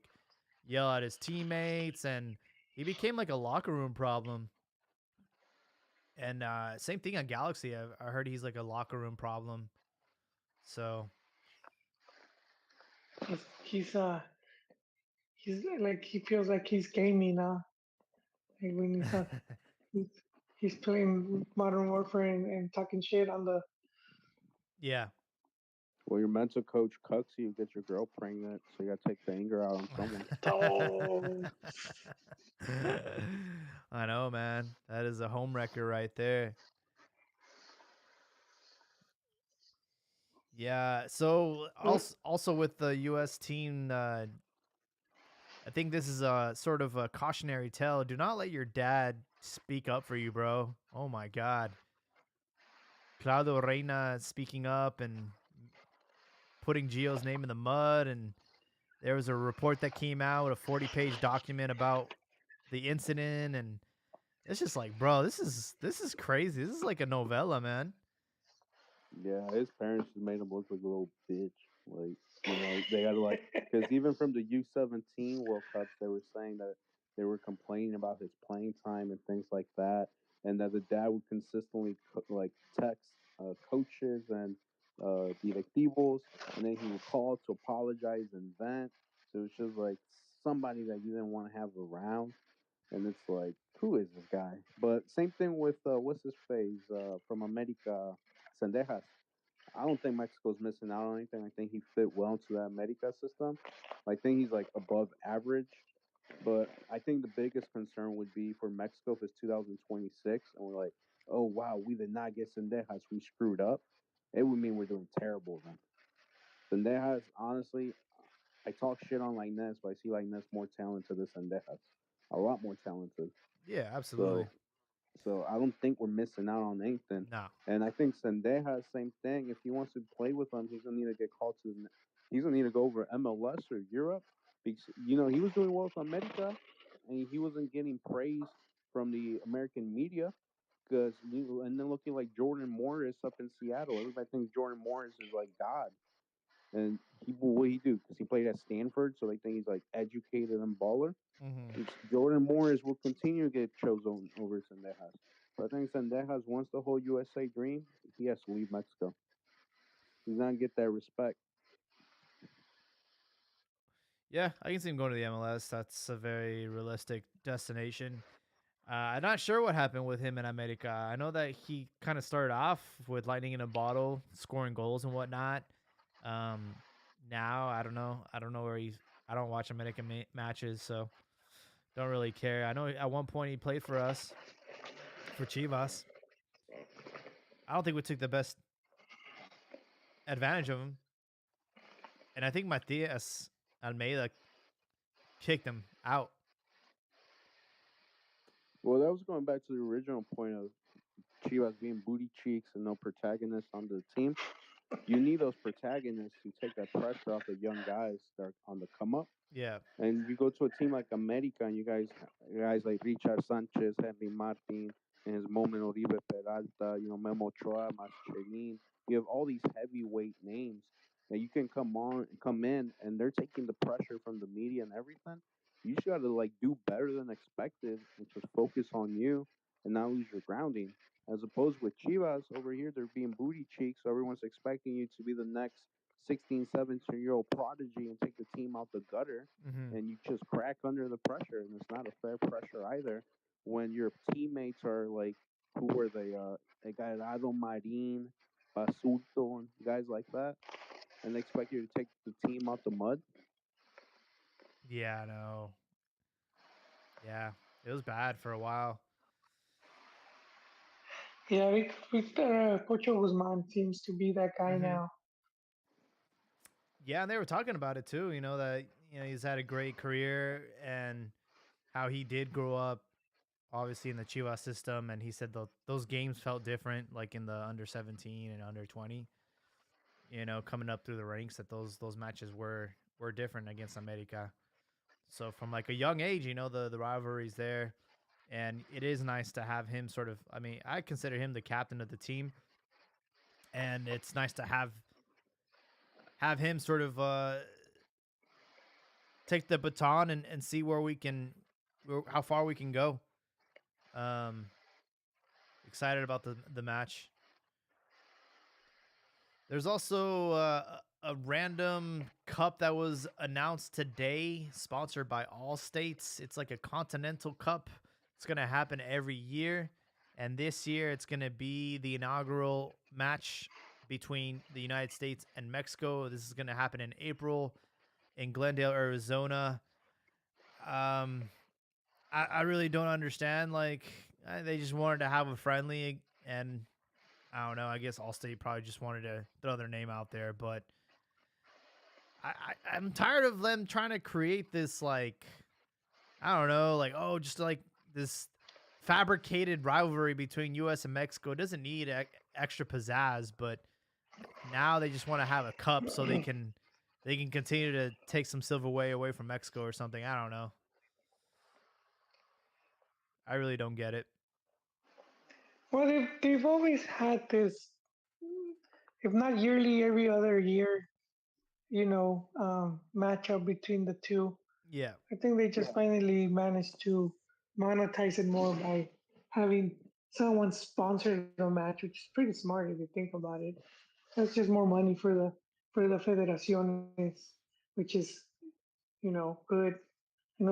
Speaker 1: yell at his teammates, and he became like a locker room problem. And same thing on Galaxy. I heard he's like a locker room problem. So
Speaker 2: He's he's like he feels like he's gaming now. Like when he's, he's playing Modern Warfare and talking shit on the.
Speaker 1: Yeah.
Speaker 4: Well, your mental coach cucks you, gets your girl pregnant, so you gotta take the anger out on someone.
Speaker 2: Oh,
Speaker 1: I know, man. That is a home wrecker right there. Yeah. So also with the U.S. team, I think this is a sort of a cautionary tale. Do not let your dad speak up for you, bro. Oh my God. Claudio Reina speaking up and putting Gio's name in the mud. And there was a report that came out, a 40-page document about the incident. And it's just like, bro, this is crazy. This is like a novella, man.
Speaker 4: Yeah, his parents just made him look like a little bitch. Like, they had to because even from the U17 World Cups, they were saying that they were complaining about his playing time and things like that, and that the dad would consistently text coaches and directivos, and then he would call to apologize and vent. So it was just like somebody that you didn't want to have around. And it's like, who is this guy? But same thing with what's his face from America, Sendejas. I don't think Mexico's missing out on anything. I think he fit well into that America system. I think he's like above average. But I think the biggest concern would be for Mexico if it's 2026 and we're like, oh wow, we did not get Sendejas, we screwed up. It would mean we're doing terrible then. Sendejas, honestly, I talk shit on Lainez, but I see Lainez more talented than Sendejas. A lot more talented.
Speaker 1: Yeah, absolutely.
Speaker 4: So I don't think we're missing out on anything.
Speaker 1: No.
Speaker 4: And I think Sendeja, same thing. If he wants to play with them, he's gonna need to get called to. He's gonna need to go over MLS or Europe because he was doing well with America, and he wasn't getting praise from the American media because and then looking like Jordan Morris up in Seattle. Everybody thinks Jordan Morris is like God, and what he do? Because he played at Stanford, so they think he's like educated and baller.
Speaker 1: Mm-hmm.
Speaker 4: Jordan Morris will continue to get chosen over Sendejas. But I think Sendejas wants the whole USA dream. He has to leave Mexico. He's not get that respect.
Speaker 1: Yeah, I can see him going to the MLS. That's a very realistic destination. I'm not sure what happened with him in America. I know that he kind of started off with lightning in a bottle, scoring goals and whatnot. Um, Now I don't know. I don't know where he's. I don't watch American matches, so don't really care. I know at one point he played for us, for Chivas. I don't think we took the best advantage of him, and I think Matias Almeida kicked him out.
Speaker 4: Well, that was going back to the original point of Chivas being booty cheeks and no protagonists on the team. You need those protagonists to take that pressure off the young guys that are on the come up.
Speaker 1: Yeah.
Speaker 4: And you go to a team like America, and you guys like Richard Sanchez, Henry Martin, in his moment Oribe Peralta, Memo Ochoa, Mascherinin. You have all these heavyweight names that you can come in, and they're taking the pressure from the media and everything. You just got to do better than expected and just focus on you and not lose your grounding. As opposed with Chivas over here, they're being booty cheeks, so everyone's expecting you to be the next 16, 17-year-old prodigy and take the team out the gutter,
Speaker 1: Mm-hmm.
Speaker 4: and you just crack under the pressure, and it's not a fair pressure either when your teammates are like, who were they? Gallardo, Marin, Basulto, and guys like that, and they expect you to take the team out the mud.
Speaker 1: Yeah, I know. Yeah, it was bad for a while.
Speaker 2: yeah, with Pocho Guzman seems to be that guy
Speaker 1: Mhm.
Speaker 2: now.
Speaker 1: Yeah, and they were talking about it too. That he's had a great career and how he did grow up, obviously in the Chivas system, and he said those games felt different, like in the under 17 and under 20. Coming up through the ranks, that those matches were different against America. So from like a young age, the rivalry's there, and it is nice to have him sort of. I mean, I consider him the captain of the team, and it's nice to have him sort of take the baton and see how far we can go. Um, Excited about the match. There's also a random cup that was announced today, sponsored by all states. It's like a continental cup. It's gonna happen every year, and this year it's gonna be the inaugural match between the United States and Mexico. This is gonna happen in April in Glendale, Arizona. Um, I really don't understand. Like, they just wanted to have a friendly, and I don't know. I guess Allstate probably just wanted to throw their name out there, but I'm tired of them trying to create this, like, I don't know, like, oh, just like this fabricated rivalry between U.S. and Mexico. It doesn't need extra pizzazz, but now they just want to have a cup so they can continue to take some silverware away from Mexico or something. I don't know. I really don't get it.
Speaker 2: Well, they've always had this, if not yearly, every other year, matchup between the two.
Speaker 1: Yeah.
Speaker 2: I think they just finally managed to monetize it more by having someone sponsor the match, which is pretty smart if you think about it. That's just more money for the federaciones, which is good.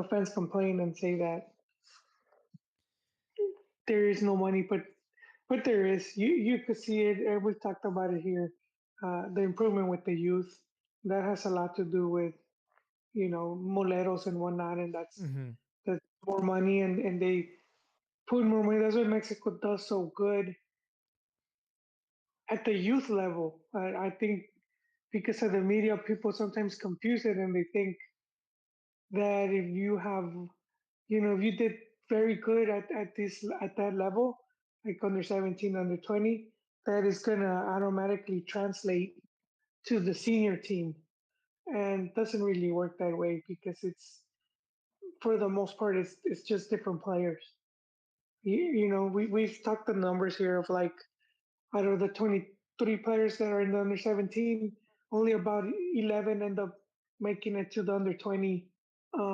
Speaker 2: Fans complain and say that there is no money, but there is. You could see it. We talked about it here. The improvement with the youth that has a lot to do with moleros and whatnot, and
Speaker 1: Mm-hmm.
Speaker 2: that's more money, and they put more money. That's what Mexico does so good at the youth level. I think because of the media, people sometimes confuse it and they think that if you have, if you did very good at that level, like under 17, under 20, that is gonna automatically translate to the senior team, and doesn't really work that way because it's for the most part it's just different players. We've talked the numbers here of like out of the 23 players that are in the under 17, only about 11 end up making it to the under 20,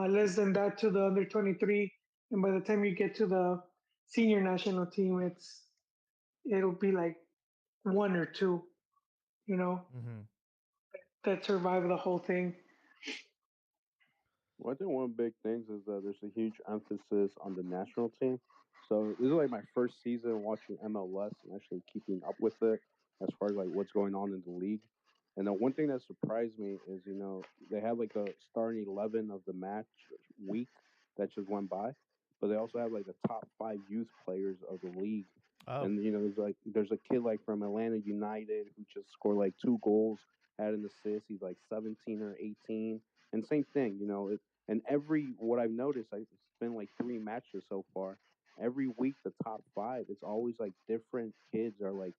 Speaker 2: less than that to the under 23. And by the time you get to the senior national team, it'll be like one or two, you know,
Speaker 1: Mm-hmm.
Speaker 2: that survive the whole thing.
Speaker 4: Well, I think one of the big things is that there's a huge emphasis on the national team. So this is like my first season watching MLS and actually keeping up with it as far as like what's going on in the league. And the one thing that surprised me is, they had like the starting 11 of the match week that just went by, but they also have like the top 5 youth players of the league.
Speaker 1: Oh.
Speaker 4: And there's a kid like from Atlanta United who just scored like 2 goals, had an assist. He's like 17 or 18, and same thing, and what I've noticed, it's been like 3 matches so far. Every week, the top 5, it's always like different kids are like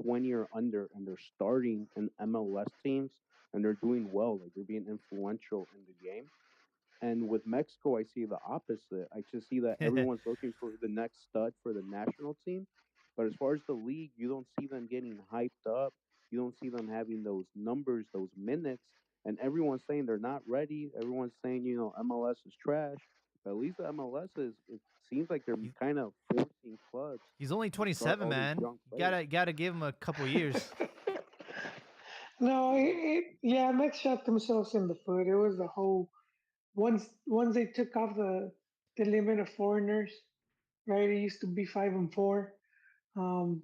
Speaker 4: 20 or under, and they're starting in MLS teams, and they're doing well. Like they're being influential in the game. And with Mexico, I see the opposite. I just see that everyone's looking for the next stud for the national team. But as far as the league, you don't see them getting hyped up. You don't see them having those numbers, those minutes. And everyone's saying they're not ready. Everyone's saying, MLS is trash. But at least the MLS it seems like they're
Speaker 1: He-
Speaker 4: kind of forcing clubs
Speaker 1: He's only
Speaker 4: to start
Speaker 1: 27,
Speaker 4: all these
Speaker 1: man.
Speaker 4: young players.
Speaker 1: Gotta give him a couple years.
Speaker 2: No, yeah, Mets shot themselves in the foot. It was the whole once they took off the limit of foreigners, right? It used to be 5-4. Um,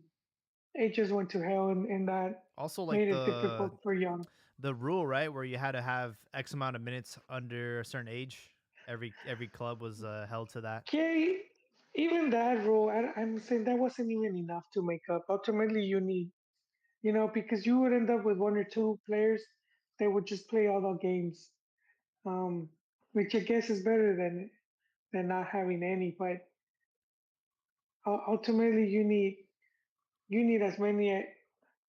Speaker 2: it just went to hell, and that
Speaker 1: Also, like
Speaker 2: made it difficult for young.
Speaker 1: the rule, right, where you had to have X amount of minutes under a certain age. Every club was held to that.
Speaker 2: Okay, even that rule, I'm saying that wasn't even enough to make up. Ultimately, you need, because you would end up with one or two players that would just play all the games, um, which I guess is better than not having any. But ultimately, you need as many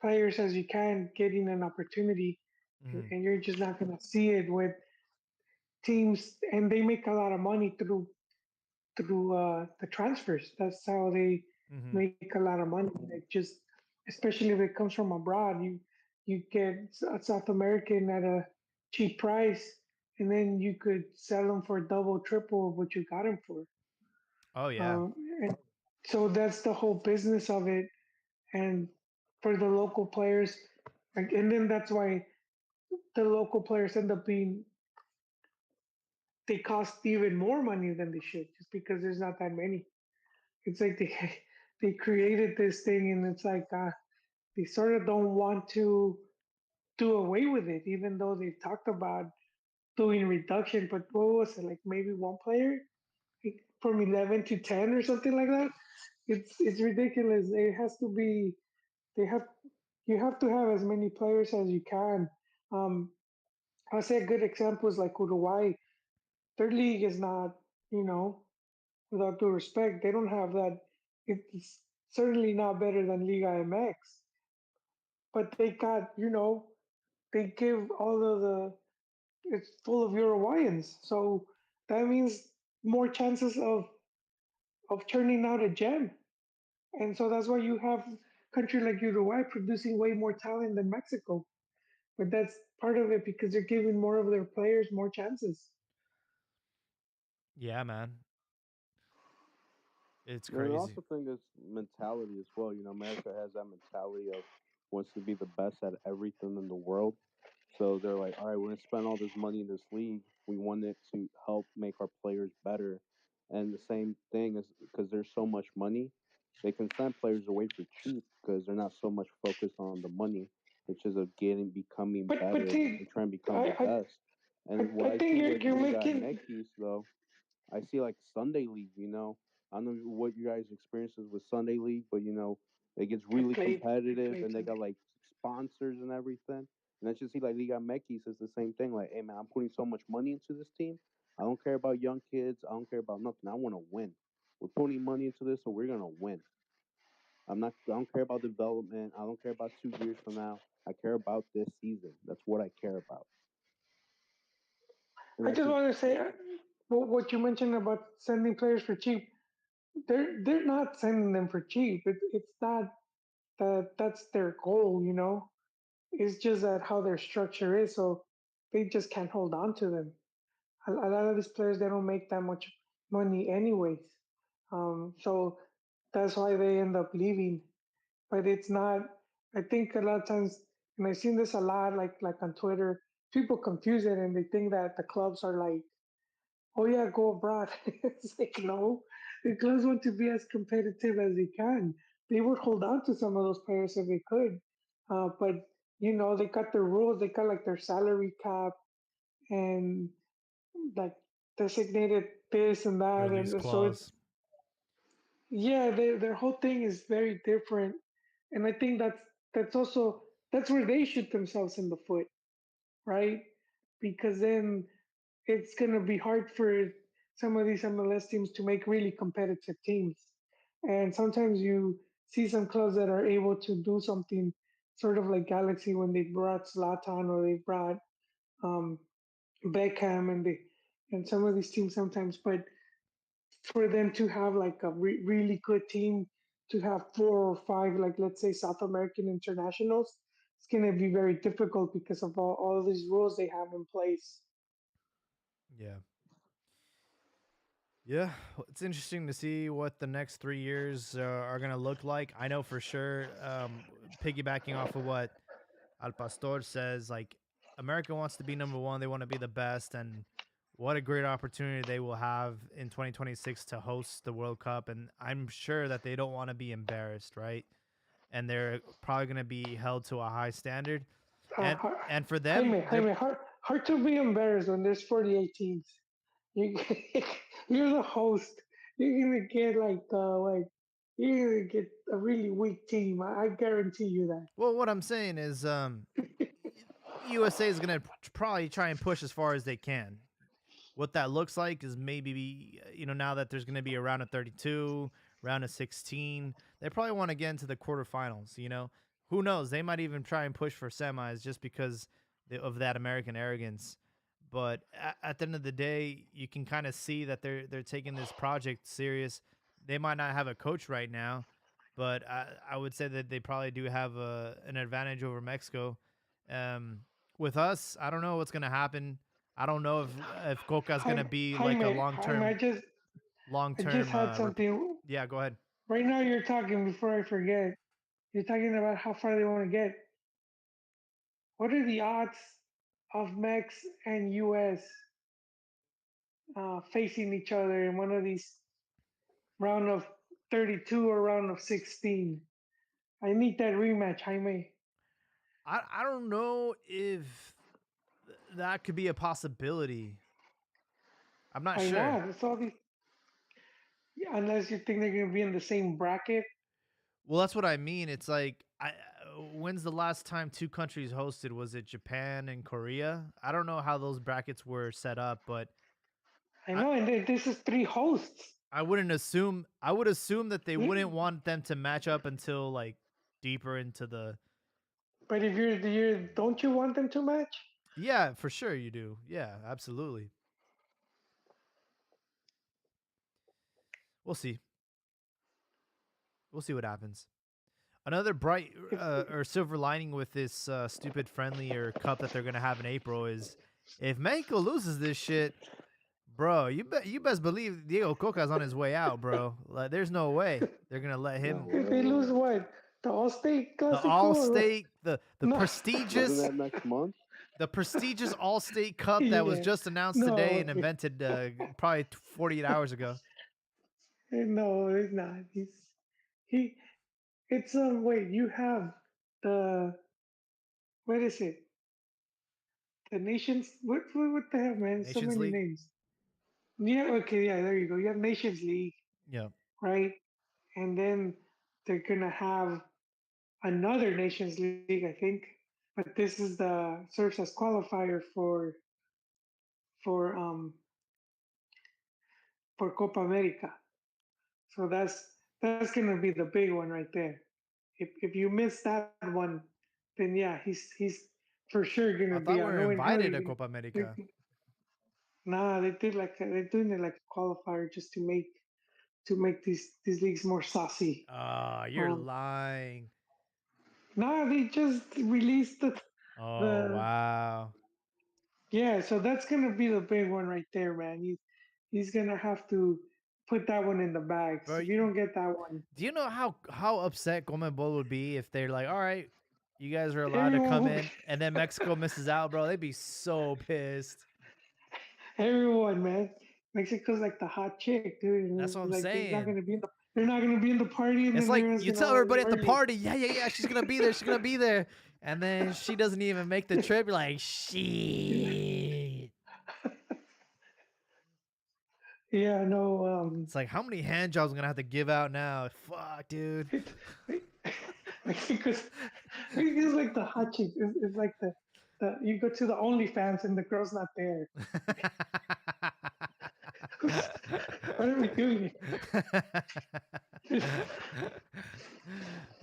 Speaker 2: players as you can getting an opportunity,
Speaker 1: Hmm.
Speaker 2: and you're just not going to see it with teams, and they make a lot of money through the transfers. That's how they
Speaker 1: Hmm.
Speaker 2: make a lot of money. Like just especially if it comes from abroad, you get a South American at a cheap price, and then you could sell them for double, triple of what you got them for.
Speaker 1: Oh yeah.
Speaker 2: Um, and so that's the whole business of it. And for the local players, like, and then that's why the local players end up being they cost even more money than they should just because there's not that many. It's like they they created this thing and it's like they sort of don't want to do away with it, even though they talked about doing reduction. But what was it like? Maybe one player like, from 11 to 10 or something like that. It's ridiculous. It has to be they have you have to have as many players as you can. Um, I'll say a good example is like Uruguay. Their league is not, you know, without due respect, they don't have that. It's certainly not better than Liga MX, but they got, they give all of it's full of Uruguayans. So that means more chances of turning out a gem. And so that's why you have country like Uruguay producing way more talent than Mexico. But that's part of it because they're giving more of their players more chances.
Speaker 1: Yeah, man. It's
Speaker 4: And I
Speaker 1: crazy.
Speaker 4: also think it's mentality as well. You know, America has that mentality of wants to be the best at everything in the world. So they're like, all right, we're gonna spend all this money in this league. We want it to help make our players better. And the same thing is because there's so much money, they can send players away for cheap because they're not so much focused on the money. It's just of becoming
Speaker 2: But
Speaker 4: better
Speaker 2: see,
Speaker 4: and trying to become the
Speaker 2: I
Speaker 4: best. And
Speaker 2: I
Speaker 4: what I
Speaker 2: think
Speaker 4: see
Speaker 2: you're
Speaker 4: with
Speaker 2: you're
Speaker 4: Liga
Speaker 2: making
Speaker 4: MX though, I see like Sunday League, you know. I don't know what you guys' experiences with Sunday League, but you know, it gets
Speaker 2: I
Speaker 4: really
Speaker 2: played I
Speaker 4: competitive
Speaker 2: played
Speaker 4: and they
Speaker 2: Sunday.
Speaker 4: got like sponsors and everything. And I just see like Liga MX is the same thing. Like, hey man, I'm putting so much money into this team. I don't care about young kids. I don't care about nothing. I want to win. We're putting money into this, so we're gonna win. I don't care about development. I don't care about 2 years from now. I care about this season. That's what I care about. And
Speaker 2: I
Speaker 4: I
Speaker 2: just
Speaker 4: think
Speaker 2: want to say what you mentioned about sending players for cheap. They're not sending them for cheap. It's not that's their goal. It's just that how their structure is, so they just can't hold on to them. A lot of these players they don't make that much money anyways, so that's why they end up leaving. But it's not. I think a lot of times, and I've seen this a lot, like on Twitter, people confuse it and they think that the clubs are like, oh yeah, go abroad. It's like no, the clubs want to be as competitive as they can. They would hold on to some of those players if they could, but they got their rules. They got like their salary cap and like designated this and that,
Speaker 1: Release
Speaker 2: and so it's
Speaker 1: clause.
Speaker 2: yeah, their whole thing is very different, and I think that's where they shoot themselves in the foot, right? Because then it's gonna be hard for some of these MLS teams to make really competitive teams, and sometimes you see some clubs that are able to do something sort of like Galaxy when they brought Zlatan or they brought um, Beckham and some of these teams sometimes, but for them to have like a really good team to have 4 or 5 like let's say South American internationals, it's going to be very difficult because of all these rules they have in place.
Speaker 1: Yeah. Yeah, it's interesting to see what the next 3 years are going to look like. I know for sure, piggybacking off of what Al Pastor says, like America wants to be number one. They want to be the best. And what a great opportunity they will have in 2026 to host the World Cup. And I'm sure that they don't want to be embarrassed, right? And they're probably going to be held to a high standard.
Speaker 2: Uh,
Speaker 1: And and for them, they're
Speaker 2: Jaime, hard to be embarrassed when there's 48 teams. You, you're the host. You're gonna get you're gonna get a really weak team. I guarantee you that.
Speaker 1: well, what I'm saying is USA is going to probably try and push as far as they can. What that looks like is maybe, now that there's going to be a round of 32, round of 16, they probably want to get into the quarterfinals. Who knows? They might even try and push for semis just because of that American arrogance. But at the end of the day, you can kind of see that they're taking this project serious. They might not have a coach right now, but I would say that they probably do have an advantage over Mexico. Um, with us, I don't know what's gonna happen. I don't know if Coca's gonna be like a
Speaker 2: Jaime,
Speaker 1: long
Speaker 2: I just
Speaker 1: term.
Speaker 2: had something.
Speaker 1: Yeah, go ahead.
Speaker 2: Right now, you're talking before I forget. You're talking about how far they want to get. What are the odds of Mex and US facing each other in one of these round of 32 or round of 16. I need that rematch, Jaime.
Speaker 1: I don't know if that could be a possibility. I'm not
Speaker 2: Why
Speaker 1: sure.
Speaker 2: not? It's all these, yeah, unless you think they're going to be in the same bracket.
Speaker 1: Well, that's what I mean. It's like, when's the last time two countries hosted? Was it Japan and Korea? I don't know how those brackets were set up, but
Speaker 2: I
Speaker 1: I
Speaker 2: know, and this is three hosts.
Speaker 1: I wouldn't assume. I would assume that they wouldn't want them to match up until like deeper into the.
Speaker 2: But if you're, don't you want them to match?
Speaker 1: Yeah, for sure you do. Yeah, absolutely. We'll see. We'll see what happens. Another bright
Speaker 2: If,
Speaker 1: or silver lining with this stupid friendly or cup that they're gonna have in April is if Mexico loses this shit, bro, you best believe Diego Coca's on his way out, bro. Like, there's no way they're gonna let
Speaker 4: No
Speaker 1: him.
Speaker 2: if they lose
Speaker 4: way.
Speaker 2: what? The All-State
Speaker 1: The
Speaker 2: Classico?
Speaker 1: All-State, the
Speaker 2: No.
Speaker 4: Isn't that next month?
Speaker 1: the prestigious All-State Cup that was
Speaker 2: Yeah.
Speaker 1: just announced
Speaker 2: No,
Speaker 1: today and invented probably 48 hours ago.
Speaker 2: no, it's not. He. It's wait. You have the what is it? The nations. What the hell, man? So
Speaker 1: Nations
Speaker 2: many
Speaker 1: League.
Speaker 2: names. Yeah. Okay. Yeah. There you go. You have Nations League,
Speaker 1: Yeah.
Speaker 2: right? And then they're gonna have another Nations League, I think. But this is the serves as qualifier for um for Copa America. So that's gonna be the big one right there. If you miss that one, then yeah, he's for sure
Speaker 1: I
Speaker 2: gonna be
Speaker 1: thought we
Speaker 2: out.
Speaker 1: were
Speaker 2: No, how
Speaker 1: invited
Speaker 2: they
Speaker 1: to
Speaker 2: gonna?
Speaker 1: Copa
Speaker 2: They,
Speaker 1: America.
Speaker 2: nah, they did like they're doing it like a qualifier just to make these leagues more saucy.
Speaker 1: You're
Speaker 2: Um,
Speaker 1: lying.
Speaker 2: nah, they just released
Speaker 1: Oh,
Speaker 2: the
Speaker 1: wow.
Speaker 2: yeah. So that's gonna be the big one right there, man. He's gonna have to put that one in the bags.
Speaker 1: Bro,
Speaker 2: If you don't get that one,
Speaker 1: do you know how upset Conmebol would be if they're like, all right, you guys are allowed to
Speaker 2: everyone
Speaker 1: come
Speaker 2: will
Speaker 1: in, and then Mexico misses out, bro? They'd be so pissed.
Speaker 2: everyone, man. Mexico's like the hot chick, dude.
Speaker 1: That's what I'm
Speaker 2: Like
Speaker 1: saying.
Speaker 2: they're not gonna be in the party, and
Speaker 1: It's
Speaker 2: then
Speaker 1: like
Speaker 2: everyone's
Speaker 1: you
Speaker 2: gonna
Speaker 1: tell
Speaker 2: want to
Speaker 1: everybody
Speaker 2: leave
Speaker 1: at the
Speaker 2: early.
Speaker 1: party, yeah, she's gonna be there, she's gonna be there, and then she doesn't even make the trip. You're like, shit.
Speaker 2: Yeah, no.
Speaker 1: It's like, how many hand jobs I'm gonna have to give out now? Fuck, dude.
Speaker 2: It's, Mexico's Mexico's like the hot chick. It's like the you go to the OnlyFans and the girl's not there. What are we doing?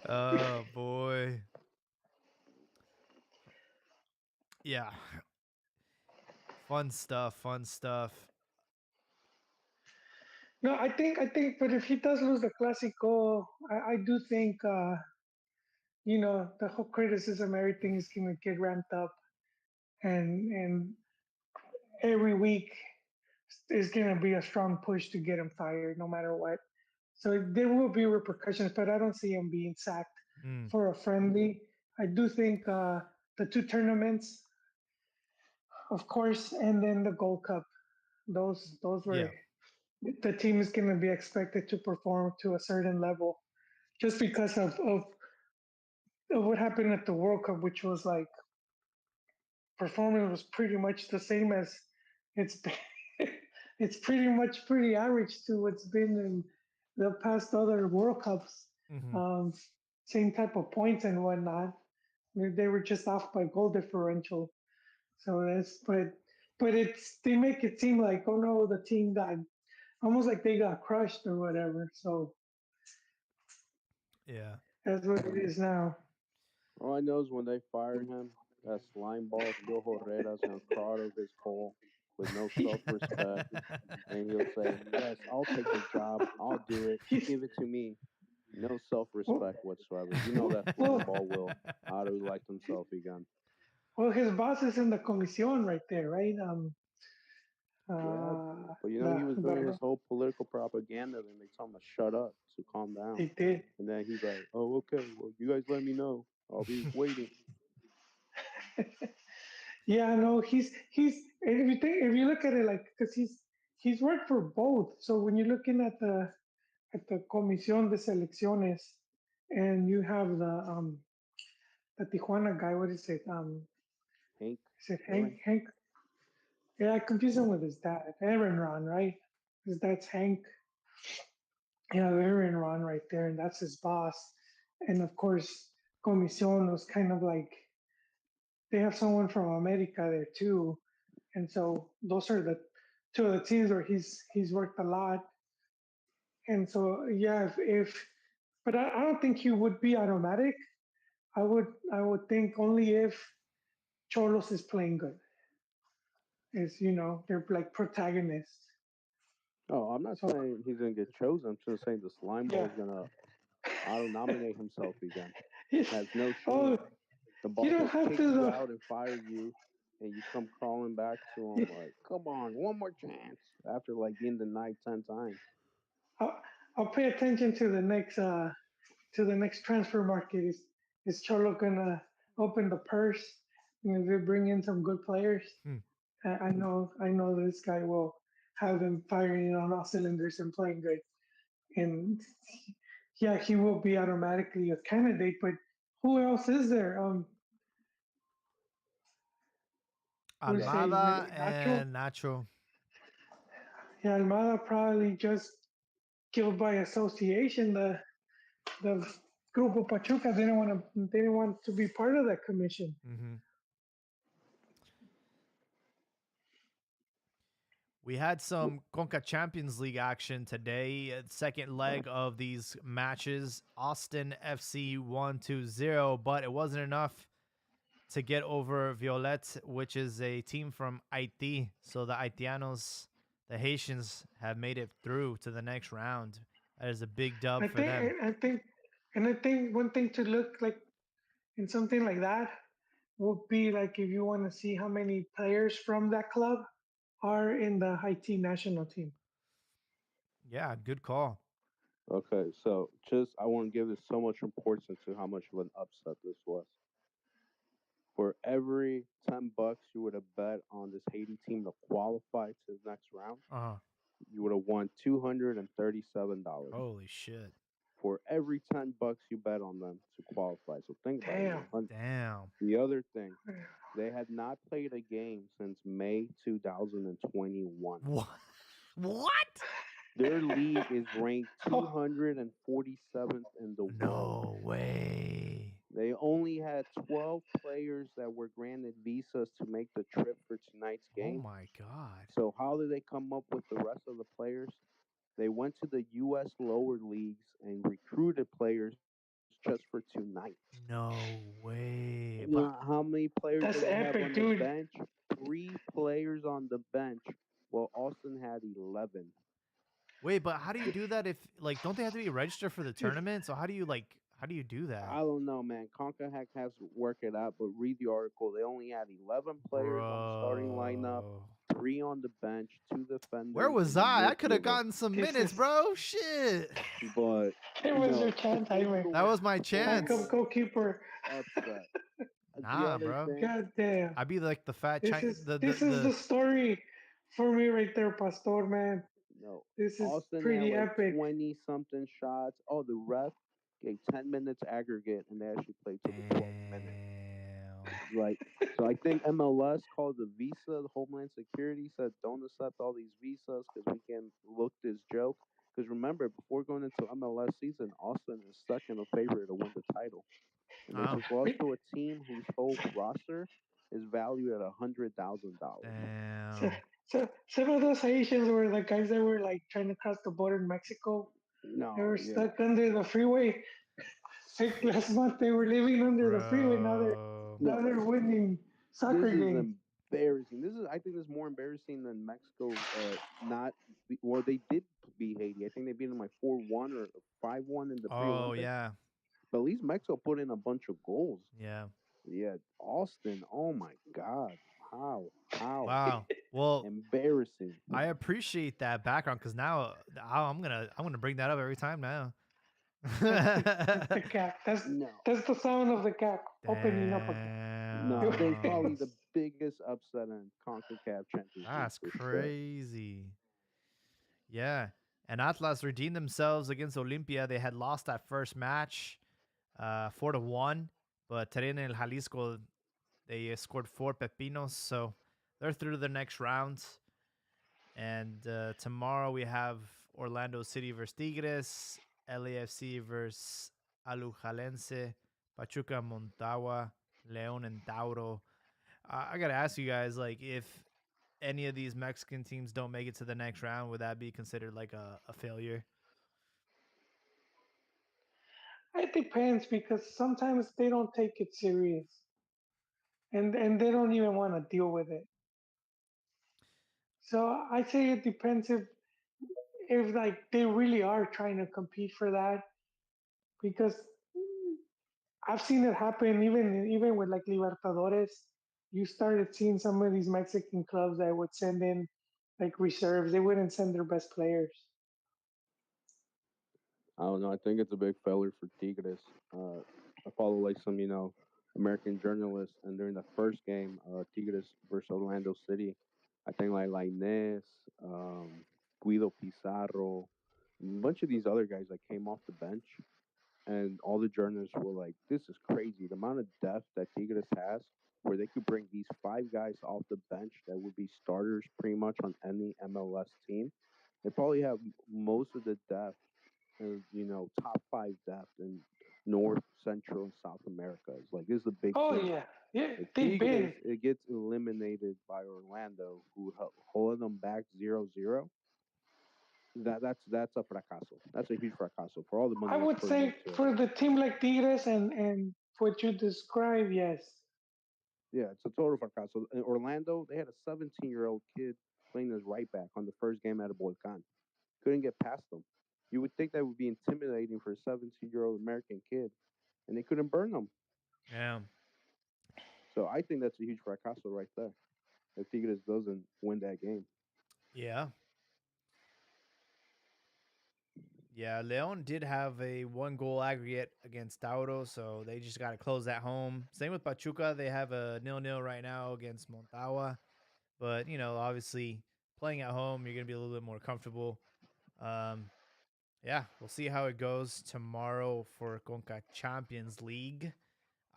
Speaker 1: Oh boy. Yeah. Fun stuff, fun stuff.
Speaker 2: No, I think, but if he does lose the Clasico, I do think, the whole criticism, everything is gonna get ramped up, and every week is gonna be a strong push to get him fired, no matter what. So there will be repercussions, but I don't see him being sacked
Speaker 1: Mm,
Speaker 2: for a friendly. I do think the two tournaments, of course, and then the Gold Cup. Those
Speaker 1: yeah.
Speaker 2: were the team is going to be expected to perform to a certain level, just because of what happened at the World Cup, which was like performance was pretty much the same as it's been. It's pretty much pretty average to what's been in the past other World Cups.
Speaker 1: Hmm.
Speaker 2: Um, Same type of points and whatnot. They were just off by goal differential. So but it's they make it seem like, oh no, the team got almost like they got crushed or whatever. So
Speaker 1: Yeah.
Speaker 2: that's what it is now.
Speaker 4: All I know is when they fired him, that slime ball Piojo Herrera's gonna crawl out of his hole with no self-respect, and he'll say, "Yes, I'll take the job. I'll do it. Give it to me." No
Speaker 2: well,
Speaker 4: self-respect whatsoever. You know that slime
Speaker 2: well,
Speaker 4: ball will out of like himself again.
Speaker 2: well, his boss is in the comisión right there, right?
Speaker 4: Yeah, but he was doing
Speaker 2: The
Speaker 4: his whole political propaganda. Then they tell him to shut up, to calm down,
Speaker 2: he did.
Speaker 4: and then he's like, "Oh, okay. Well, you guys let me know. I'll be waiting."
Speaker 2: Yeah, no, and if you look at it like because he's worked for both. So when you're looking at the Comisión de Selecciones, and you have the Tijuana guy, what is it?
Speaker 4: Hank,
Speaker 2: Is it
Speaker 4: Aaron.
Speaker 2: Hank? Yeah, I confuse him with his dad, Aaron Ron, right? His dad's Hank. Yeah, Aaron Ron right there, and that's his boss. And of course, Comisión was kind of like they have someone from America there too, and so those are the two of the teams where he's worked a lot. And so yeah, if but I don't think he would be automatic. I would think only if Cholos is playing good, is they're like protagonists.
Speaker 4: Oh, I'm not
Speaker 2: So
Speaker 4: saying he's gonna get chosen. I'm just saying the slime ball
Speaker 2: yeah.
Speaker 4: is gonna auto nominate himself again. Has no
Speaker 2: Oh,
Speaker 4: shame. The
Speaker 2: you
Speaker 4: ball
Speaker 2: don't
Speaker 4: just
Speaker 2: have
Speaker 4: kicks
Speaker 2: to
Speaker 4: you
Speaker 2: though.
Speaker 4: out and fires you, and you come crawling back to him like, "Come on, one more chance." After like being denied 10 times.
Speaker 2: I'll, I'll pay attention to the next transfer market. Is Cholo gonna open the purse? If they bring in some good players,
Speaker 1: Hmm.
Speaker 2: I know this guy will have them firing on all cylinders and playing good. And yeah, he will be automatically a candidate. But who else is there? Who say
Speaker 1: Almada
Speaker 2: Nacho?
Speaker 1: and Nacho.
Speaker 2: Yeah, Almada probably just killed by association. The Grupo Pachuca they didn't want to be part of that commission.
Speaker 1: Hmm. We had some Conca Champions League action today. Second leg of these matches. Austin FC 1-2-0, but it wasn't enough to get over Violet, which is a team from Haiti. So the Haitianos, the Haitians, have made it through to the next round. That is a big dub
Speaker 2: I
Speaker 1: for
Speaker 2: think,
Speaker 1: them.
Speaker 2: I think one thing to look like in something like that would be like if you want to see how many players from that club are in the Haiti national team.
Speaker 1: Yeah, good call.
Speaker 4: Okay, so just I want to give this so much importance to how much of an upset this was. For every $10 you would have bet on this Haiti team to qualify to the next round,
Speaker 1: Uh-huh.
Speaker 4: you would have won $237.
Speaker 1: Holy shit.
Speaker 4: For every $10 you bet on them to qualify. So think about it.
Speaker 2: Damn.
Speaker 1: Damn.
Speaker 4: The other thing, they had not played a game since May 2021.
Speaker 1: What? What?
Speaker 4: Their league is ranked 247th in the world.
Speaker 1: No way.
Speaker 4: They only had 12 players that were granted visas to make the trip for tonight's
Speaker 1: Oh
Speaker 4: game.
Speaker 1: my god.
Speaker 4: So how did they come up with the rest of the players? They went to the U.S. lower leagues and recruited players just for tonight.
Speaker 1: No way.
Speaker 4: You know how many players
Speaker 2: That's
Speaker 4: they have
Speaker 2: epic,
Speaker 4: on
Speaker 2: dude.
Speaker 4: the bench? 3 players on the bench. Well, Austin had 11.
Speaker 1: Wait, but how do you do that if like don't they have to be registered for the tournament? So how do you do that?
Speaker 4: I don't know, man. CONCACAF has to work it out, but read the article. They only had 11 players on the starting lineup,
Speaker 1: Bro.
Speaker 4: 3 on the bench, 2 defenders.
Speaker 1: Where was
Speaker 4: and a
Speaker 1: I? I could have
Speaker 4: midfielder.
Speaker 1: gotten some
Speaker 2: This
Speaker 1: minutes,
Speaker 2: is-
Speaker 1: bro. Shit.
Speaker 4: But
Speaker 2: It was your chance, Jaime.
Speaker 1: That was my chance.
Speaker 2: Backup goalkeeper.
Speaker 4: upset. The
Speaker 1: Nah,
Speaker 4: other
Speaker 1: bro.
Speaker 4: thing-
Speaker 2: God damn.
Speaker 1: I'd be like the fat
Speaker 2: This
Speaker 1: Chinese.
Speaker 2: is this is the story for me right there, Pastor, man.
Speaker 4: No,
Speaker 2: This is
Speaker 4: Austin
Speaker 2: pretty
Speaker 4: had like
Speaker 2: epic.
Speaker 4: 20 something shots. Oh, the ref gave 10 minutes aggregate, and they actually played to the 12th minute.
Speaker 1: Damn.
Speaker 4: Like, so I think MLS called the visa. The Homeland Security said don't accept all these visas because we can look this joke. Because remember, before going into MLS season, Austin is second a favorite to win the title, and they
Speaker 1: Wow.
Speaker 4: just lost to a team whose whole roster is valued at $100,000.
Speaker 1: Damn.
Speaker 2: So some of those Haitians were the guys that were like trying to cross the border in Mexico.
Speaker 4: No,
Speaker 2: They were
Speaker 4: yeah.
Speaker 2: stuck under the freeway. Like last month, they were living under the freeway. Now
Speaker 1: Bro.
Speaker 2: they're winning soccer
Speaker 4: This is
Speaker 2: games.
Speaker 4: embarrassing. I think this is more embarrassing than Mexico. Or they did beat Haiti. I think they beat them like 4-1 or 5-1 in the
Speaker 1: Oh
Speaker 4: pre-Olympics.
Speaker 1: yeah.
Speaker 4: But at least Mexico put in a bunch of goals.
Speaker 1: Yeah.
Speaker 4: Yeah, Austin. Oh my God, how?
Speaker 1: Wow. Well,
Speaker 4: Embarrassing.
Speaker 1: I appreciate that background because now I'm gonna bring that up every time now.
Speaker 2: The cap.
Speaker 4: No,
Speaker 2: That's the sound of the cap opening up again.
Speaker 1: Damn.
Speaker 4: no. I think probably the biggest upset in CONCACAF Champions League
Speaker 1: That's
Speaker 4: for sure.
Speaker 1: crazy. Yeah. And Atlas redeemed themselves against Olimpia. They had lost that first match 4-1. But today in El Jalisco, they scored 4 pepinos. So they're through to the next round. And tomorrow we have Orlando City versus Tigres, LAFC versus Alujalense, Pachuca Montagua, León and Tauro. I gotta ask you guys, like, if any of these Mexican teams don't make it to the next round, would that be considered like a failure?
Speaker 2: It depends because sometimes they don't take it serious, and they don't even want to deal with it. So I say it depends if like they really are trying to compete for that, because I've seen it happen even with like Libertadores. You started seeing some of these Mexican clubs that would send in like reserves. They wouldn't send their best players.
Speaker 4: I don't know. I think it's a big failure for Tigres. I follow like some, American journalists, and during the first game, Tigres versus Orlando City, I think like Lainez, Guido Pizarro, a bunch of these other guys that came off the bench, and all the journalists were like, "This is crazy. The amount of depth that Tigres has, where they could bring these 5 guys off the bench that would be starters pretty much on any MLS team. They probably have most of the depth, top 5 depth in North, Central, and South America. It's like this is a big
Speaker 2: Oh
Speaker 4: thing.
Speaker 2: yeah,
Speaker 4: If
Speaker 2: they've been.
Speaker 4: Tigres it gets eliminated by Orlando, who hold them back 0-0, that's a fracaso. That's a huge fracaso for all the money
Speaker 2: I
Speaker 4: they
Speaker 2: would
Speaker 4: put
Speaker 2: say
Speaker 4: into it.
Speaker 2: for the team like Tigres and what you describe, yes.
Speaker 4: Yeah, it's a total fracaso. In Orlando, they had a 17-year-old kid playing as right back on the first game at a Volcan. Couldn't get past them. You would think that would be intimidating for a 17-year-old American kid, and they couldn't burn them.
Speaker 1: Yeah.
Speaker 4: So I think that's a huge fracaso right there. If Tigres doesn't win that game.
Speaker 1: Yeah. Yeah, Leon did have a 1 goal aggregate against Tauro, so they just got to close that home. Same with Pachuca. They have a 0-0 right now against Montagua. But, obviously playing at home, you're going to be a little bit more comfortable. Yeah, we'll see how it goes tomorrow for Conca Champions League.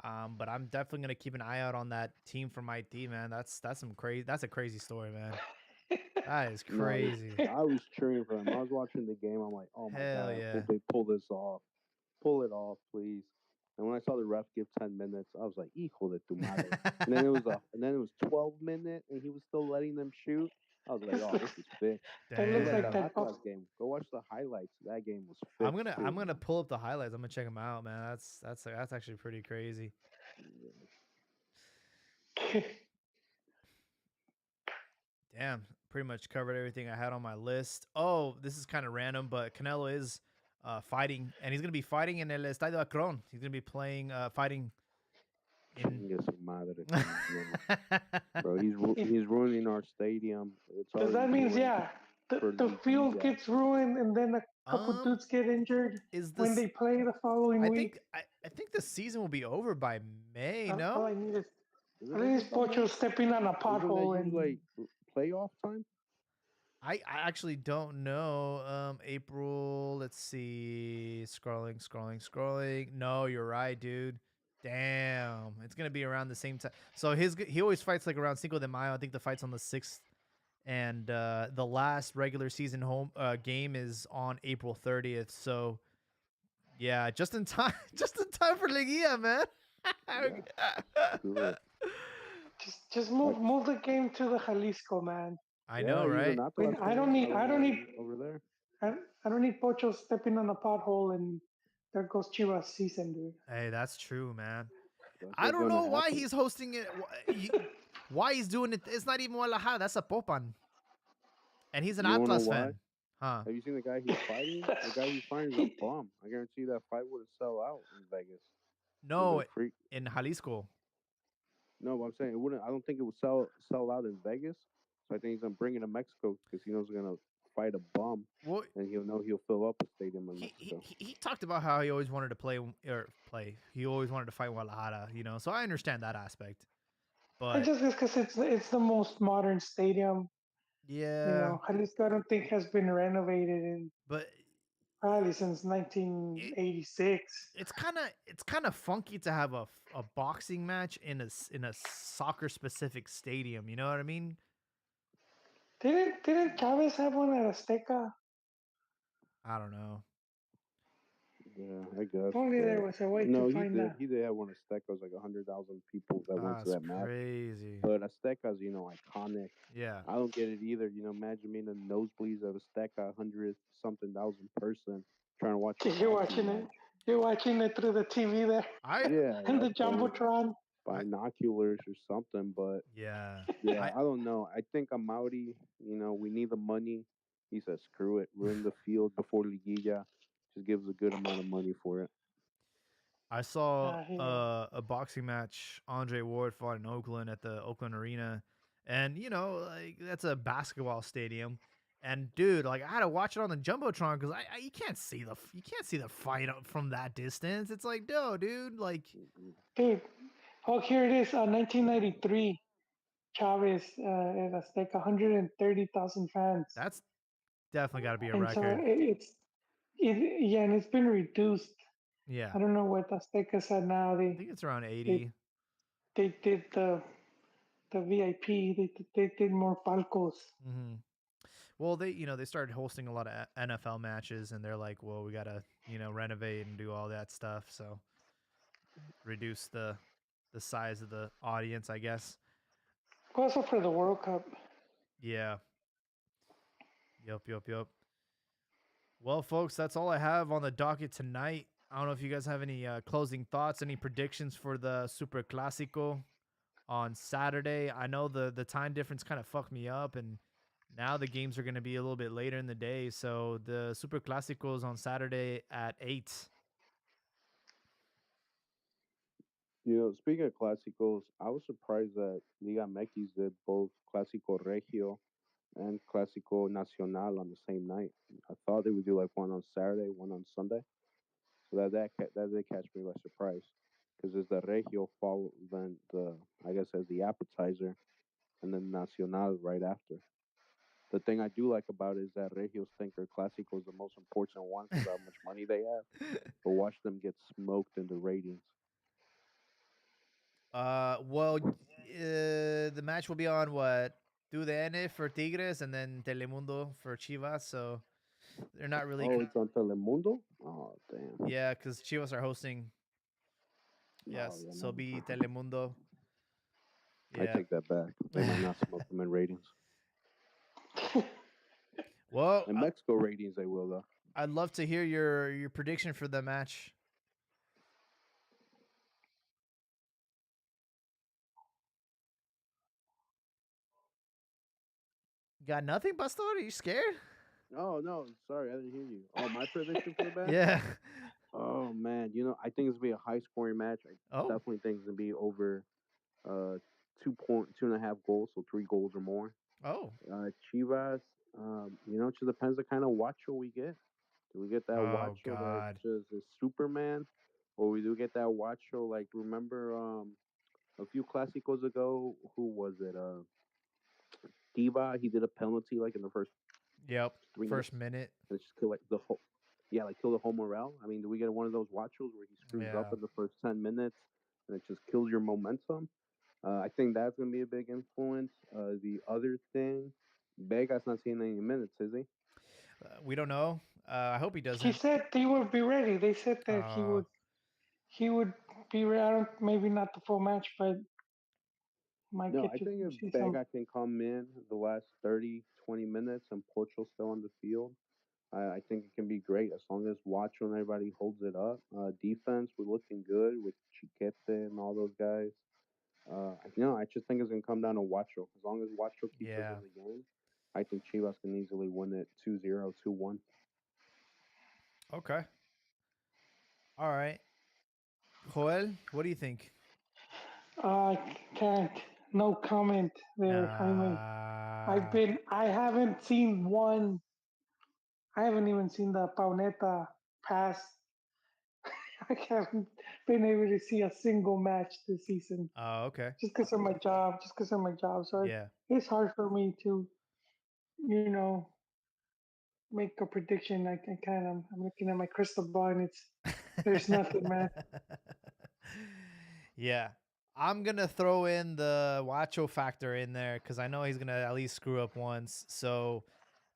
Speaker 1: But I'm definitely going to keep an eye out on that team from IT, man. That's some crazy. That's a crazy story, man. That is
Speaker 4: No,
Speaker 1: crazy.
Speaker 4: I was cheering for them. I was watching the game. I'm like, oh my
Speaker 1: Hell
Speaker 4: god, I
Speaker 1: yeah.
Speaker 4: hope they pull this off. Pull it off, please. And when I saw the ref give 10 minutes, I was like, hijo de tu madre. And then it was 12 minutes, and he was still letting them shoot. I was like, oh, this is fixed.
Speaker 2: That looks
Speaker 4: Just
Speaker 2: like
Speaker 4: like
Speaker 1: Damn.
Speaker 4: that
Speaker 2: that.
Speaker 4: Atlas game. Go watch the highlights. That game was fixed.
Speaker 1: I'm
Speaker 4: too.
Speaker 1: gonna pull up the highlights. I'm gonna check them out, man. That's actually pretty crazy. Damn, pretty much covered everything I had on my list. Oh, this is kind of random, but Canelo is fighting, and he's gonna be fighting in El Estadio Akron. He's gonna be playing, fighting in.
Speaker 4: Chingue su madre. Bro, he's ruining our stadium. It's
Speaker 2: Because that
Speaker 4: already
Speaker 2: means,
Speaker 4: ruined
Speaker 2: yeah,
Speaker 4: for
Speaker 2: the field
Speaker 4: Liguilla.
Speaker 2: gets ruined, and then a couple
Speaker 1: Um,
Speaker 2: dudes get injured
Speaker 1: is
Speaker 2: when
Speaker 1: this?
Speaker 2: they play the following
Speaker 1: I
Speaker 2: week.
Speaker 1: think I think the season will be over by May.
Speaker 2: All
Speaker 1: No,
Speaker 2: I need is
Speaker 4: Is it
Speaker 2: I think it's
Speaker 4: over by
Speaker 2: Pocho
Speaker 4: now?
Speaker 2: stepping on a
Speaker 4: Isn't that
Speaker 2: pothole
Speaker 4: usually
Speaker 2: and
Speaker 4: playoff time?
Speaker 1: I actually don't know. April. Let's see. Scrolling. No, you're right, dude. Damn, it's gonna be around the same time. So he always fights like around Cinco de Mayo. I think the fight's on the 6th, and the last regular season home game is on April 30th. So yeah, just in time, just in time for Liguilla, man.
Speaker 4: Do it.
Speaker 2: just move the game to the Jalisco, man.
Speaker 1: I know, right?
Speaker 4: Even
Speaker 2: I mean,
Speaker 4: Atlas
Speaker 2: I don't
Speaker 4: can
Speaker 2: need
Speaker 4: over there.
Speaker 2: I don't need Pocho stepping on a pothole and there goes Chivas season, dude.
Speaker 1: Hey, that's true, man.
Speaker 4: That's
Speaker 1: I
Speaker 4: what's
Speaker 1: don't
Speaker 4: gonna
Speaker 1: know why
Speaker 4: happen.
Speaker 1: he's hosting it. Why he's doing it? It's not even Guadalajara. That's a Popan, and he's an
Speaker 4: You wanna know
Speaker 1: Atlas
Speaker 4: why?
Speaker 1: fan, huh?
Speaker 4: Have you seen the guy he's fighting? The guy he's fighting is a bum. I guarantee you that fight would have sell out in Vegas.
Speaker 1: No,
Speaker 4: The freak.
Speaker 1: in Jalisco.
Speaker 4: No, but I'm saying it wouldn't. I don't think it would sell out in Vegas. So I think he's gonna bring it to Mexico because he knows he's gonna fight a bum,
Speaker 1: Well,
Speaker 4: and he'll fill up a stadium in
Speaker 1: he
Speaker 4: Mexico.
Speaker 1: he talked about how he always wanted to play. He always wanted to fight Guadalajara. So I understand that aspect.
Speaker 2: I
Speaker 1: But
Speaker 2: just because it's the most modern stadium.
Speaker 1: yeah,
Speaker 2: Jalisco I don't think has been renovated in
Speaker 1: but
Speaker 2: probably since
Speaker 1: it,
Speaker 2: 1986.
Speaker 1: it's kind of funky to have a boxing match in a soccer specific stadium. You know what I mean?
Speaker 2: Didn't Chavez have one at Azteca?
Speaker 1: I don't know.
Speaker 4: Yeah, I guess.
Speaker 2: If only there
Speaker 4: But
Speaker 2: was a way to
Speaker 4: no, he
Speaker 2: find
Speaker 4: did.
Speaker 2: that.
Speaker 4: He did have one of Aztecas, like 100,000 people that went to
Speaker 1: That's
Speaker 4: that match.
Speaker 1: crazy.
Speaker 4: But Azteca's, iconic.
Speaker 1: Yeah.
Speaker 4: I don't get it either. Imagine being in the nosebleeds of Azteca, 100 something thousand person trying to watch a
Speaker 2: You're
Speaker 4: boxing
Speaker 2: watching it.
Speaker 4: match.
Speaker 2: You're watching it through the TV there
Speaker 1: I
Speaker 4: Yeah,
Speaker 2: and the
Speaker 4: that's
Speaker 2: jumbotron.
Speaker 1: I
Speaker 4: binoculars or something. But
Speaker 1: yeah.
Speaker 4: yeah,
Speaker 1: I
Speaker 4: I don't know. I think Amauri, we need the money. He says, screw it, ruin the field before Liguilla. Just gives a good amount of money for it.
Speaker 1: I saw
Speaker 2: He,
Speaker 1: a boxing match. Andre Ward fought in Oakland at the Oakland Arena, and like that's a basketball stadium. And dude, like I had to watch it on the jumbotron because you can't see the fight from that distance. It's like, no, dude, like
Speaker 4: Mhm.
Speaker 2: dude, oh, here it is. 1993. Chavez at Azteca, 130,000 fans.
Speaker 1: that's definitely got to be a
Speaker 2: And so
Speaker 1: record.
Speaker 2: yeah, and it's been reduced.
Speaker 1: Yeah,
Speaker 2: I don't know what Azteca's at now.
Speaker 1: I think it's around
Speaker 2: They
Speaker 1: 80.
Speaker 2: they did the VIP. They did more palcos.
Speaker 1: Hmm. Well, they started hosting a lot of NFL matches, and they're like, well, we gotta renovate and do all that stuff, so reduce the size of the audience, I guess.
Speaker 2: Also for the World Cup.
Speaker 1: Yeah. Yep. Yep. Yep. Well, folks, that's all I have on the docket tonight. I don't know if you guys have any closing thoughts, any predictions for the Super Clasico on Saturday. I know the time difference kind of fucked me up, and now the games are going to be a little bit later in the day. So the Super Clasico is on Saturday at 8.
Speaker 4: Speaking of Clásicos, I was surprised that Liga MX did both Clásico Regio and Clásico Nacional on the same night. I thought they would do like one on Saturday, one on Sunday. So that did catch me by surprise, because there's the Regio follow, then I guess as the appetizer, and then Nacional right after. The thing I do like about it is that Regios think their Clásico is the most important one because of how much money they have, but watch them get smoked in the ratings.
Speaker 1: Well, the match will be on what? TUDN for Tigres and then Telemundo for Chivas. So they're not really.
Speaker 4: Oh, it's on Telemundo. Oh, damn.
Speaker 1: Yeah, because Chivas are hosting.
Speaker 4: Oh,
Speaker 1: Yes,
Speaker 4: yeah,
Speaker 1: so
Speaker 4: no.
Speaker 1: be Telemundo.
Speaker 4: I
Speaker 1: Yeah.
Speaker 4: take that back. They might not smoke them in ratings.
Speaker 1: Well,
Speaker 4: In Mexico ratings, they will though.
Speaker 1: I'd love to hear your prediction for the match. Got nothing, Pastor? Are you scared?
Speaker 4: Oh no, sorry, I didn't hear you. Oh, my prediction for the match.
Speaker 1: Yeah.
Speaker 4: Oh man, I think it's gonna be a high scoring match. I
Speaker 1: Oh.
Speaker 4: definitely think it's gonna be over 2.5 goals, so 3 goals or more.
Speaker 1: Oh.
Speaker 4: Chivas, it just depends the kind of Wacho we get. Do we get that
Speaker 1: Oh
Speaker 4: Wacho that
Speaker 1: God.
Speaker 4: just is Superman, or we do get that Wacho like remember a few Clásicos ago? Who was it? Diva. He did a penalty like in the first
Speaker 1: Yep.
Speaker 4: 3 minutes,
Speaker 1: First minute.
Speaker 4: and just kill like the whole. Yeah, like kill the whole morale. I mean, do we get one of those Wachos where he screws up
Speaker 1: Yeah.
Speaker 4: in the first 10 minutes and it just kills your momentum? I think that's gonna be a big influence. The other thing, Vegas not seeing any minutes, is he?
Speaker 1: We don't know. I hope he
Speaker 2: He
Speaker 1: doesn't.
Speaker 2: said he would be ready. They said that
Speaker 1: Uh,
Speaker 2: he would be ready. I don't, maybe not the full match, but might
Speaker 4: No,
Speaker 2: get
Speaker 4: I
Speaker 2: to
Speaker 4: think if
Speaker 2: see some.
Speaker 4: Vega can come in the last 30, 20 minutes and Pocho's still on the field, I think it can be great as long as Wacho and everybody holds it up. Defense, we're looking good with Chiquete and all those guys. I just think it's going to come down to Wacho. As long as Wacho keeps us
Speaker 1: yeah.
Speaker 4: in the game, I think Chivas can easily win it 2-0, 2-1.
Speaker 1: Okay. All right. Joel, what do you think?
Speaker 2: I can't. No comment there, Jaime.
Speaker 1: Uh,
Speaker 2: I haven't seen one. I haven't even seen the Pauneta pass I haven't been able to see a single match this season
Speaker 1: Oh, okay.
Speaker 2: just because of my job. Just because of my job, so
Speaker 1: Yeah.
Speaker 2: it's hard for me to, you know, make a prediction. I kind of I'm looking at my crystal ball and it's there's nothing, man.
Speaker 1: Yeah. I'm going to throw in the Wacho factor in there because I know he's going to at least screw up once. So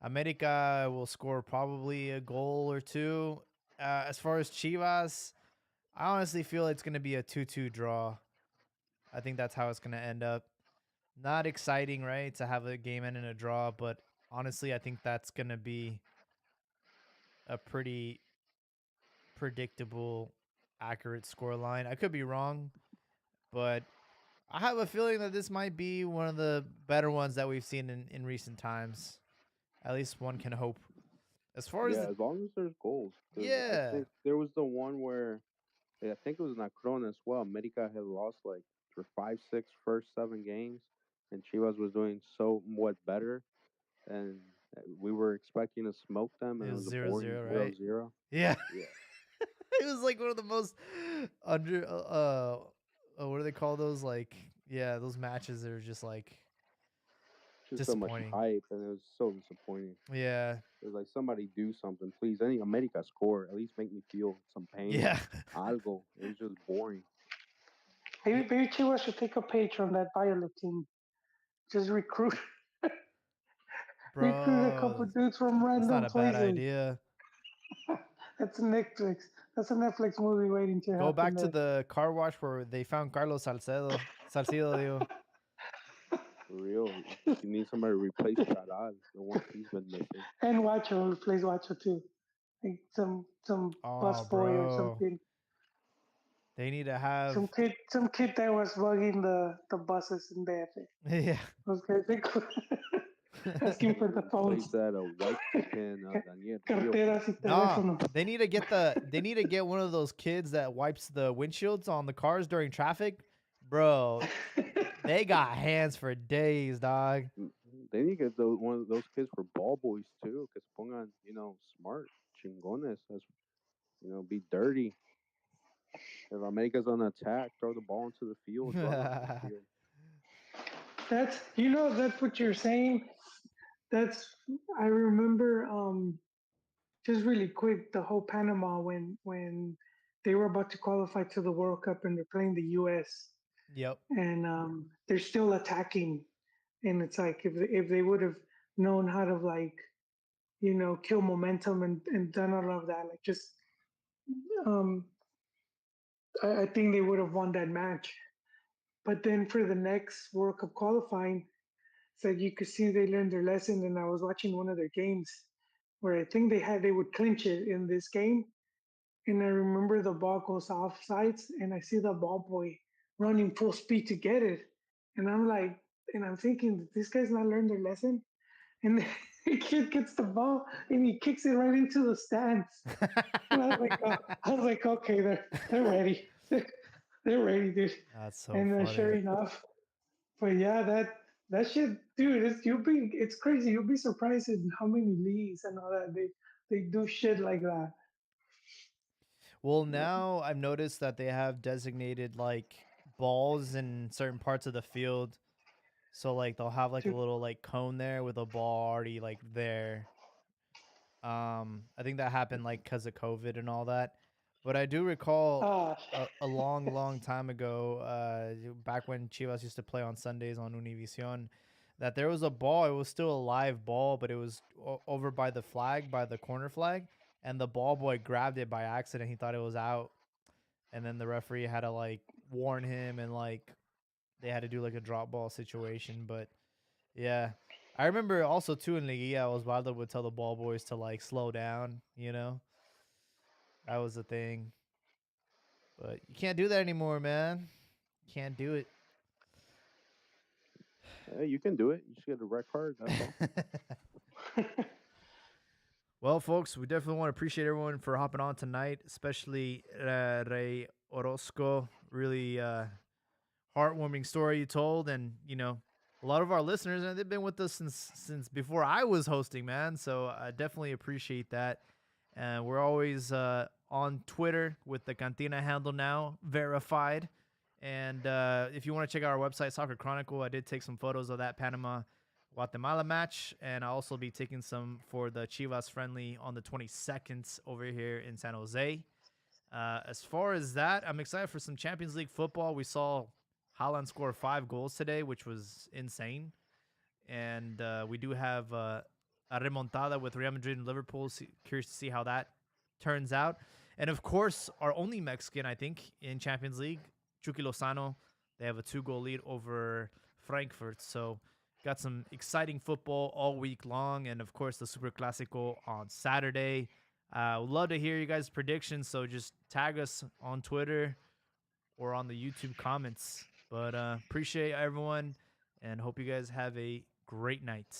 Speaker 1: America will score probably a goal or two. As far as Chivas, I honestly feel it's going to be a 2-2 draw. I think that's how it's going to end up. Not exciting, right, to have a game end in a draw, but honestly, I think that's going to be a pretty predictable, accurate score line. I could be wrong, but I have a feeling that this might be one of the better ones that we've seen in recent times. At least one can hope. As far as
Speaker 4: Yeah,
Speaker 1: the
Speaker 4: as long as there's goals. 'Cause I
Speaker 1: yeah,
Speaker 4: think there was the one where I think it was Nacron as well. America had lost like for 5-6 first 7 games, and Chivas was doing so much better, and we were expecting to smoke them,
Speaker 1: it
Speaker 4: and it
Speaker 1: was
Speaker 4: was a
Speaker 1: 0-0,
Speaker 4: boring
Speaker 1: right?
Speaker 4: 0-0.
Speaker 1: Yeah.
Speaker 4: Yeah,
Speaker 1: It was like one of the most under what do they call those, like, yeah, those matches that are just like
Speaker 4: just so much
Speaker 1: disappointing.
Speaker 4: hype, and it was so disappointing.
Speaker 1: Yeah.
Speaker 4: It was like somebody do something, please. Any America score, at least make me feel some pain.
Speaker 1: Yeah.
Speaker 4: Algo. It was just boring.
Speaker 2: Maybe Chivas should take a page from that Violet team. Just recruit a couple
Speaker 1: Bro,
Speaker 2: dudes from
Speaker 1: that's not
Speaker 2: random
Speaker 1: a bad
Speaker 2: places.
Speaker 1: idea.
Speaker 2: That's Netflix. That's a Netflix movie waiting to
Speaker 1: Go
Speaker 2: happen.
Speaker 1: back to the car wash where they found Carlos Salcedo. Digo.
Speaker 4: For real. You need somebody to replace Charal, the one he's been missing.
Speaker 2: And Wacho, who plays Wacho too. Like some bus
Speaker 1: Oh,
Speaker 2: boy or
Speaker 1: bro.
Speaker 2: something.
Speaker 1: They need to have
Speaker 2: Some kid that was bugging the buses in DF.
Speaker 1: yeah.
Speaker 2: Those guys they asking for the
Speaker 4: Replace
Speaker 2: phones,
Speaker 4: that white can Daniel Rio.
Speaker 2: carteras y
Speaker 1: Nah,
Speaker 2: teléfonos.
Speaker 1: they need to get one of those kids that wipes the windshields on the cars during traffic. Bro, they got hands for days, dog.
Speaker 4: They need to get one of those kids for ball boys too, because pongan, smart, chingones, as be dirty. If America's on attack, throw the ball into the field, run off the field.
Speaker 2: That's what you're saying. That's I remember just really quick the whole Panama when they were about to qualify to the World Cup and they're playing the US
Speaker 1: Yep.
Speaker 2: and they're still attacking and it's like if they would have known how to like kill momentum and done all of that like just um I think they would have won that match. But then for the next World Cup qualifying, it's like you could see they learned their lesson. And I was watching one of their games where I think they would clinch it in this game. And I remember the ball goes off sides and I see the ball boy running full speed to get it. And I'm thinking, this guy's not learned their lesson. And the kid gets the ball and he kicks it right into the stands. And I was like, okay, they're ready. They're ready, dude.
Speaker 1: That's so
Speaker 2: And
Speaker 1: funny.
Speaker 2: sure enough, but yeah, that shit, dude, it's crazy. You'll be surprised at how many leagues and all that they do shit like that.
Speaker 1: Well, now I've noticed that they have designated like balls in certain parts of the field. So like they'll have like a
Speaker 2: Dude,
Speaker 1: little like cone there with a ball already like there. I think that happened like because of COVID and all that. But I do recall
Speaker 2: ah,
Speaker 1: a long, long time ago, back when Chivas used to play on Sundays on Univision, that there was a ball. It was still a live ball, but it was over by the flag, by the corner flag, and the ball boy grabbed it by accident. He thought it was out, and then the referee had to like warn him, and like they had to do like a drop ball situation. But yeah, I remember also too in Liguilla, Osvaldo would tell the ball boys to like slow down. That was the thing. But you can't do that anymore, man. Can't do it.
Speaker 4: Yeah, you can do it. You just get a red card. That's all.
Speaker 1: Well, folks, we definitely want to appreciate everyone for hopping on tonight, especially Ray Orozco. Really heartwarming story you told, and a lot of our listeners, and they've been with us since before I was hosting, man. So I definitely appreciate that. And we're always on Twitter with the Cantina handle now verified. And if you want to check out our website, Soccer Chronicle, I did take some photos of that Panama Guatemala match, and I'll also be taking some for the Chivas friendly on the 22nd over here in San Jose. As far as that, I'm excited for some Champions League football. We saw Haaland score 5 goals today, which was insane. And we do have a remontada with Real Madrid and Liverpool. Curious to see how that turns out. And of course, our only Mexican, I think, in Champions League, Chucky Lozano. They have a 2-goal lead over Frankfurt. So got some exciting football all week long. And of course, the Super Clásico on Saturday. Would love to hear you guys' predictions. So just tag us on Twitter or on the YouTube comments. But appreciate everyone and hope you guys have a great night.